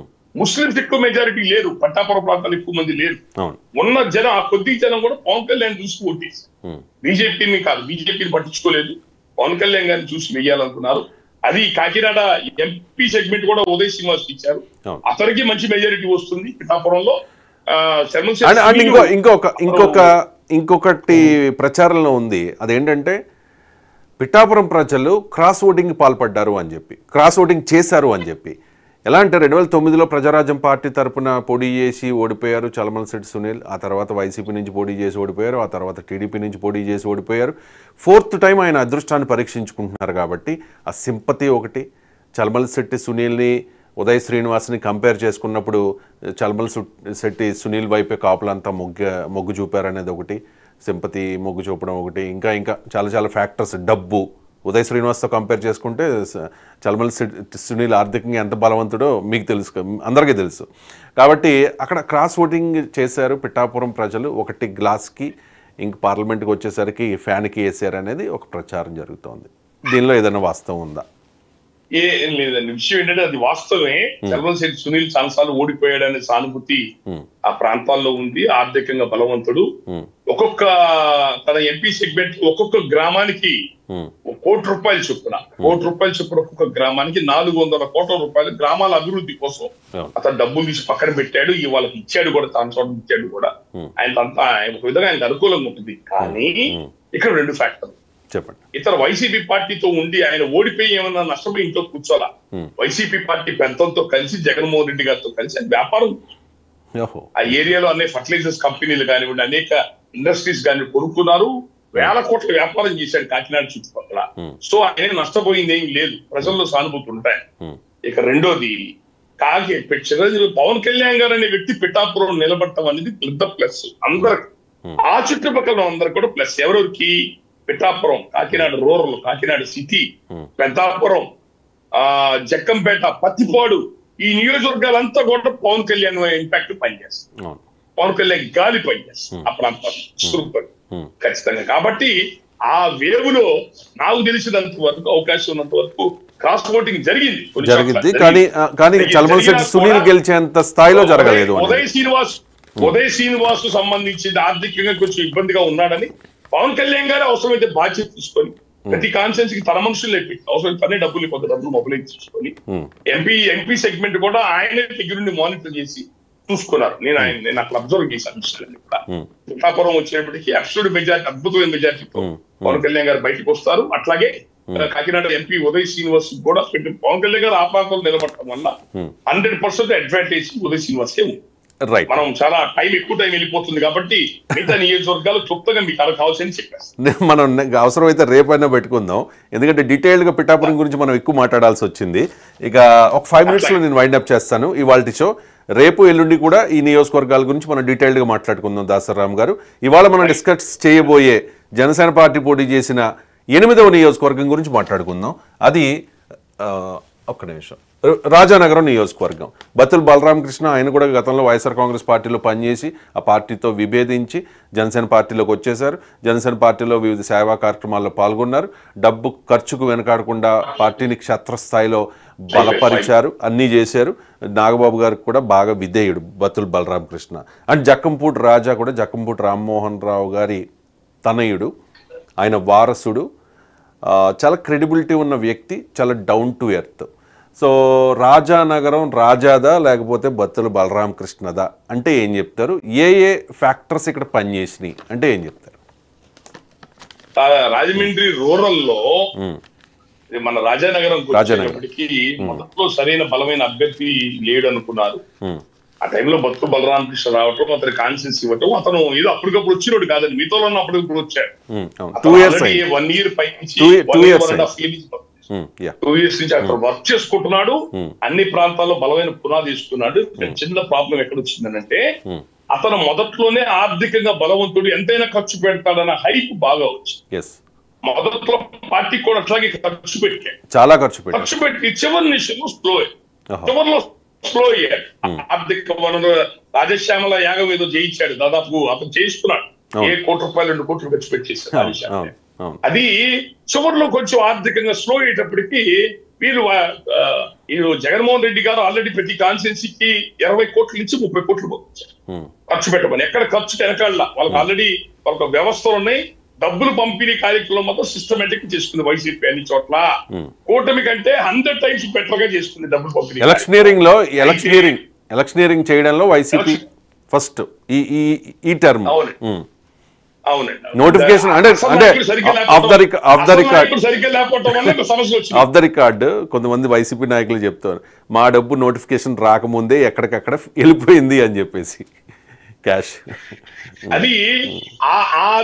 ముస్లింస్ ఎక్కువ మెజారిటీ లేరు, పట్టాపురం ప్రాంతాలు ఎక్కువ మంది లేరు. ఉన్న జనం, ఆ కొద్ది జనం కూడా పవన్ కళ్యాణ్ చూసి ఓటేశారు. బీజేపీని కాదు, బీజేపీని పట్టించుకోలేదు, పవన్ కళ్యాణ్ గారిని చూసి వెయ్యాలనుకున్నారు. అది కాకినాడ ఎంపీ సెగ్మెంట్ కూడా ఉదయ్ శ్రీనివాస్ ఇచ్చారు, అతనికి మంచి మెజారిటీ వస్తుంది పిఠాపురంలో. ఇంకొకటి ప్రచారంలో ఉంది, అదేంటంటే పిఠాపురం ప్రజలు క్రాస్ ఓటింగ్ పాల్పడ్డారు అని చెప్పి, క్రాస్ ఓటింగ్ చేశారు అని చెప్పి. ఎలా అంటే 2009లో ప్రజారాజ్యం పార్టీ తరఫున పోటీ చేసి ఓడిపోయారు చలమలశెట్టి సునీల్, ఆ తర్వాత వైసీపీ నుంచి పోటీ చేసి ఓడిపోయారు, ఆ తర్వాత టీడీపీ నుంచి పోటీ చేసి ఓడిపోయారు. 4th టైం ఆయన అదృష్టాన్ని పరీక్షించుకుంటున్నారు కాబట్టి ఆ సింపతి ఒకటి. చలమలశెట్టి సునీల్ని ఉదయ్ శ్రీనివాస్ని కంపేర్ చేసుకున్నప్పుడు చలమలశెట్టి సునీల్ వైపే కాపులంతా మొగ్గు చూపారనేది ఒకటి, సింపతి మొగ్గు చూపడం ఒకటి, ఇంకా చాలా ఫ్యాక్టర్స్. డబ్బు, ఉదయ్ శ్రీనివాస్తో కంపేర్ చేసుకుంటే చలమలశెట్టి సునీల్ ఆర్థికంగా ఎంత బలవంతుడో మీకు తెలుసు, అందరికీ తెలుసు. కాబట్టి అక్కడ క్రాస్ ఓటింగ్ చేశారు పిఠాపురం ప్రజలు. ఒకటి గ్లాస్కి ఇంక పార్లమెంట్కి వచ్చేసరికి ఫ్యాన్కి వేసారు అనేది ఒక ప్రచారం జరుగుతోంది. దీనిలో ఏదైనా వాస్తవం ఉందా? ఏం లేదండి, విషయం ఏంటంటే అది వాస్తవమే. చలమలశెట్టి సునీల్ చాలాసార్లు ఓడిపోయాడనే సానుభూతి ఆ ప్రాంతాల్లో ఉంది. ఆర్థికంగా బలవంతుడు. ఒక్కొక్క తన ఎంపీ సెగ్మెంట్ ఒక్కొక్క గ్రామానికి ₹1,00,00,000 చొప్పున ఒక్కొక్క గ్రామానికి 400 కోట్ల రూపాయలు గ్రామాల అభివృద్ధి కోసం అతను డబ్బులు తీసి పక్కన పెట్టాడు. వాళ్ళకి ఇచ్చాడు కూడా, తన చోట ఇచ్చాడు కూడా. ఆయనంతా ఒక విధంగా ఆయనకు అనుకూలంగా ఉంటుంది. కానీ ఇక్కడ 2 ఫ్యాక్టర్లు చెప్పండి. ఇతర వైసీపీ పార్టీతో ఉండి ఆయన ఓడిపోయి ఏమన్నా నష్టపోయి ఇంట్లో కూర్చోాలా. వైసీపీ పార్టీ పెద్దలతో కలిసి జగన్మోహన్ రెడ్డి గారితో కలిసి ఆయన వ్యాపారం, ఆ ఏరియాలో అనేక ఫర్టిలైజర్స్ కంపెనీలు కానివ్వండి, అనేక ఇండస్ట్రీస్ కాని కొనుక్కున్నారు. 1,000 కోట్ల వ్యాపారం చేశాడు కాకినాడ చుట్టుపక్కల. సో ఆయన నష్టపోయింది ఏం లేదు, ప్రజల్లో సానుభూతి ఉంటాయి. ఇక రెండోది పవన్ కళ్యాణ్ గారు అనే వ్యక్తి పిఠాపురం నిలబడటం అనేది పెద్ద ప్లస్ అందరికి, ఆ చుట్టుపక్కల అందరికి కూడా ప్లస్. ఎవరికి? పిఠాపురం, కాకినాడ రూరల్, కాకినాడ సిటీ, పెద్దాపురం, జక్కంపేట, పత్తిపాడు, ఈ నియోజకవర్గాలంతా కూడా పవన్ కళ్యాణ్ ఇంపాక్ట్ పనిచేస్తుంది. పవన్ కళ్యాణ్ గాలి పనిచేస్తుంది ఆ ప్రాంతాల్లో సూపర్ ఖచ్చితంగా. కాబట్టి ఆ వేవులో నాకు తెలిసినంత వరకు, అవకాశం ఉన్నంత వరకు క్రాస్ ఓటింగ్ జరిగింది. కానీ చలమలశెట్టి సునీల్ గెలిచేంత స్థాయిలో జరగలేదు. ఉదయ్ శ్రీనివాస్ సంబంధించి ఆర్థికంగా కొంచెం ఇబ్బందిగా ఉన్నాడని పవన్ కళ్యాణ్ గారు అవసరమైతే బాధ్యత తీసుకొని ప్రతి కాన్ఫరెన్స్ కి తన మనుషులు పెట్టి అవసరం తనే కొంత డబ్బులు మొబైల్ తీసుకొని ఎంపీ సెగ్మెంట్ కూడా ఆయనే దగ్గరుండి మానిటర్ చేసి చూసుకున్నారు. నేను అట్లా అబ్జర్వ్ చేశాను విషయాన్ని కూడా. పిఠాపురం వచ్చేటప్పటికి అబ్సల్యూట్ మెజారిటీ, అద్భుతమైన మెజారిటీతో పవన్ కళ్యాణ్ గారు బయటకు వస్తారు. అట్లాగే కాకినాడ ఎంపీ ఉదయ్ శ్రీనివాస్ కూడా పవన్ కళ్యాణ్ గారు ఆ ప్రాంతంలో నిలబడటం వల్ల 100% అడ్వాంటేజ్ ఉదయ్ శ్రీనివాసే ఉంది. మనం చాలా ఎక్కువ టైం వెళ్ళిపోతుంది కాబట్టి మిగతా నియోజకవర్గాలు క్లుప్తంగా మీకు అలా కావాల్సింది చెప్పేస్తాం. మనం అవసరమైతే రేపైనా పెట్టుకుందాం, ఎందుకంటే డీటెయిల్డ్ గా పిఠాపురం గురించి మనం ఎక్కువ మాట్లాడాల్సి వచ్చింది. ఇక ఒక 5 minutes లో నేను వైండ్ అప్ చేస్తాను ఇవాల్టి షో. రేపు ఎల్లుండి కూడా ఈ నియోజకవర్గాల గురించి మనం డీటెయిల్డ్ గా మాట్లాడుకుందాం. దాసరామ్ గారు, ఇవాళ మనం డిస్కస్ చేయబోయే జనసేన పార్టీ పోటీ చేసిన 8వ నియోజకవర్గం గురించి మాట్లాడుకుందాం. అది ఒక్క నిమిషం, రాజానగరం నియోజకవర్గం. బత్తుల బలరామకృష్ణ, ఆయన కూడా గతంలో వైఎస్ఆర్ కాంగ్రెస్ పార్టీలో పనిచేసి ఆ పార్టీతో విభేదించి జనసేన పార్టీలోకి వచ్చేశారు. జనసేన పార్టీలో వివిధ సేవా కార్యక్రమాల్లో పాల్గొన్నారు. డబ్బు ఖర్చుకు వెనకాడకుండా పార్టీని క్షేత్రస్థాయిలో బలపరిచారు, అన్నీ చేశారు. నాగబాబు గారికి కూడా బాగా విధేయుడు బత్తుల బలరామకృష్ణ. అండ్ జక్కంపూడి రాజా కూడా జక్కంపూడి రామ్మోహన్ రావు గారి తనయుడు, ఆయన వారసుడు, చాలా క్రెడిబిలిటీ ఉన్న వ్యక్తి, చాలా down to earth. So Rajanagaram రాజాదా లేకపోతే బత్తుల బలరామకృష్ణదా అంటే ఏం చెప్తారు? ఏ ఫ్యాక్టర్స్ ఇక్కడ పనిచేసినాయి అంటే ఏం చెప్తారు? రాజమండ్రి రూరల్ లో మన రాజానగరం వచ్చేటప్పటికి మొదట్లో సరైన బలమైన అభ్యర్థి లేడు అనుకున్నారు. ఆ టైంలో బత్తుల బలరామకృష్ణ రావటం, అతని కాన్ఫిడెన్స్ ఇవ్వటం, అతను ఏదో అప్పటికప్పుడు వచ్చినోడు కాదండి, మీతో అప్పటికప్పుడు వచ్చాడు. 1 year పైనుంచి 2 years నుంచి అక్కడ వర్క్ చేసుకుంటున్నాడు. అన్ని ప్రాంతాల్లో బలమైన పునాది ఇస్తున్నాడు. చిన్న ప్రాబ్లం ఎక్కడ వచ్చిందనంటే అతను మొదట్లోనే ఆర్థికంగా బలవంతుడు, ఎంతైనా ఖర్చు పెడతాడన్న హైప్ బాగా వచ్చింది. మొదట్లో పార్టీ కూడా అట్లాగే ఖర్చు పెట్టాడు, చాలా ఖర్చు పెట్టి చివరి నిమిషంలో స్లో అయ్యాడు. ఆర్థిక వనరు రాజశ్యామల యాగం ఏదో జయించాడు, దాదాపు అతను చేయిస్తున్నాడు. 1 కోటి రూపాయలు 2 కోట్లు ఖర్చు పెట్టేశాడు. అది చివరిలో కొంచెం ఆర్థికంగా స్లో అయ్యేటప్పటికి వీళ్ళు జగన్మోహన్ రెడ్డి గారు ఆల్రెడీ ప్రతి కాన్స్టిట్యున్సీకి 20 కోట్ల నుంచి 30 కోట్లు పంపించారు ఖర్చు పెట్టమని. ఎక్కడ ఖర్చు వెనకాల వాళ్ళకి ఆల్రెడీ వాళ్ళకి వ్యవస్థలు ఉన్నాయి. డబ్బులు పంపిణీ కార్యక్రమం మాత్రం సిస్టమేటిక్ చేసుకుంది వైసీపీ అన్ని చోట్ల. కూటమి కంటే 100 times బెటర్ గా చేసుకుంది డబ్బులు పంపిణీ. ఎలక్షనీరింగ్ చేయడంలో వైసీపీ ఫస్ట్ ఈ టర్మ్. నోటిఫికేషన్ అంటే ఆఫ్ ద రికార్డ్ కొంతమంది వైసీపీ నాయకులు చెప్తారు, మా డబ్బు నోటిఫికేషన్ రాకముందే ఎక్కడికక్కడ వెళ్ళిపోయింది అని చెప్పేసి క్యాష్. అది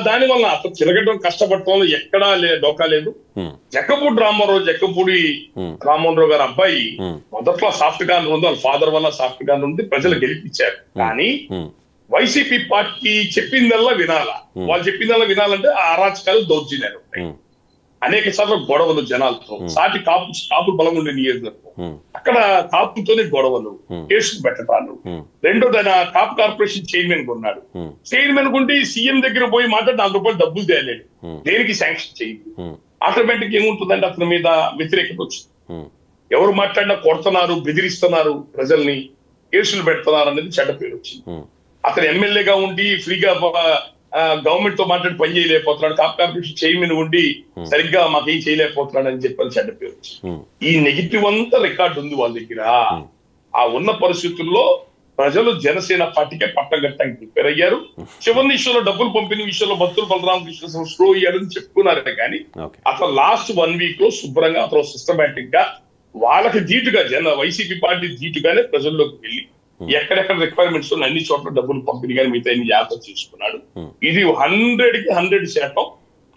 దాని వల్ల అతను తిరగడం కష్టపడటంలో ఎక్కడా డోకా లేదు. జక్కంపూడి రామ్మోహన్ రావు గారు అబ్బాయి మొదట్లో సాఫ్ట్ గా ఉంది, వాళ్ళ ఫాదర్ వల్ల సాఫ్ట్ గా ఉంది, ప్రజలు గెలిపించారు. కానీ వైసీపీ పార్టీ చెప్పిందల్లా వినాలా, వాళ్ళు చెప్పిందల్లా వినాలంటే ఆ అరాచకాలు దౌర్జన్యాలు ఉంటాయి. అనేక సార్లు గొడవలు జనాలతో, సాటి కాపులు బలం ఉండే నియోజకవర్గం, అక్కడ కాపులతోనే గొడవలు, కేసులు పెట్టడాలు. రెండోది ఆయన కాపు కార్పొరేషన్ చైర్మన్ కొన్నాడు. చైర్మన్ కొంటే సీఎం దగ్గర పోయి మాట్లాడి 4 రూపాయలు డబ్బులు తేలేడు, దేనికి శాంక్షన్ చేయదు. ఆటోమేటిక్ ఏముంటుందంటే అతని మీద వ్యతిరేకత వచ్చింది. ఎవరు మాట్లాడినా కొడుతున్నారు, బెదిరిస్తున్నారు, ప్రజల్ని కేసులు పెడుతున్నారు అనేది చెడ్డ పేరు వచ్చింది. అతను ఎమ్మెల్యేగా ఉండి ఫ్రీగా గవర్నమెంట్ తో మాట్లాడి పని చేయలేకపోతున్నాడు, కాపు కార్పొరేషన్ చైర్మన్ ఉండి సరిగ్గా మాకేం చేయలేకపోతున్నాడు అని చెప్పని చెడ్డ పేరు వచ్చింది. ఈ నెగిటివ్ అంతా రికార్డు ఉంది వాళ్ళ దగ్గర. ఆ ఉన్న పరిస్థితుల్లో ప్రజలు జనసేన పార్టీకే పట్టగట్టడానికి ప్రిపేర్ అయ్యారు. చివరి విషయంలో డబ్బులు పంపిన విషయంలో బత్తుల బలరామకృష్ణ స్లో అయ్యాడని చెప్పుకున్నారే కానీ అతను లాస్ట్ 1 week లో శుభ్రంగా అతను సిస్టమేటిక్ గా వాళ్ళకి ధీటుగా వైసీపీ పార్టీ ధీటుగానే ప్రజల్లోకి వెళ్ళి ఎక్కడెక్కడ రిక్వైర్మెంట్స్ ఉన్న అన్ని చోట్ల డబ్బులు పంపిణీ కానీ మిగతా జాగ్రత్త చేసుకున్నాడు. ఇది 100%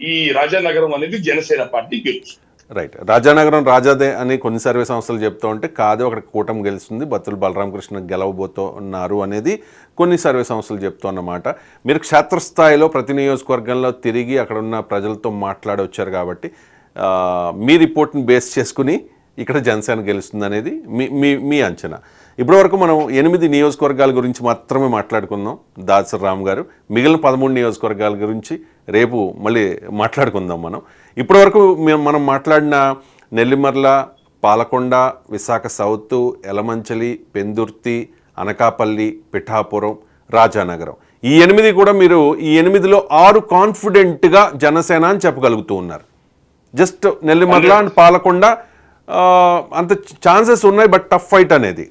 ఈ రాజానగరం అనేది జనసేన పార్టీ గెలుస్తుంది. రైట్. రాజానగరం రాజాదే అని కొన్ని సర్వే సంస్థలు చెప్తూ ఉంటే కాదు, అక్కడ కూటమి గెలుస్తుంది, బత్తుల బలరామకృష్ణ గెలవబోతున్నారు అనేది కొన్ని సర్వే సంస్థలు చెప్తూ అన్నమాట. మీరు క్షేత్రస్థాయిలో ప్రతి నియోజకవర్గంలో తిరిగి అక్కడ ఉన్న ప్రజలతో మాట్లాడి వచ్చారు కాబట్టి మీ రిపోర్ట్ని బేస్ చేసుకుని ఇక్కడ జనసేన గెలుస్తుంది అనేది మీ అంచనా. ఇప్పటివరకు మనం 8 నియోజకవర్గాల గురించి మాత్రమే మాట్లాడుకుందాం దాసరి రామ్ గారు. మిగిలిన 13 నియోజకవర్గాల గురించి రేపు మళ్ళీ మాట్లాడుకుందాం మనం. ఇప్పటివరకు మనం మాట్లాడిన నెల్లిమర్ల, పాలకొండ, విశాఖ సౌత్, ఎలమంచలి, పెందుర్తి, అనకాపల్లి, పిఠాపురం, రాజానగరం, ఈ 8 కూడా మీరు ఈ 8లో 6 కాన్ఫిడెంట్గా జనసేన అని చెప్పగలుగుతూ ఉన్నారు. జస్ట్ నెల్లిమర్ల అండ్ పాలకొండ అంత ఛాన్సెస్ ఉన్నాయి, బట్ టఫ్ ఫైట్ అనేది.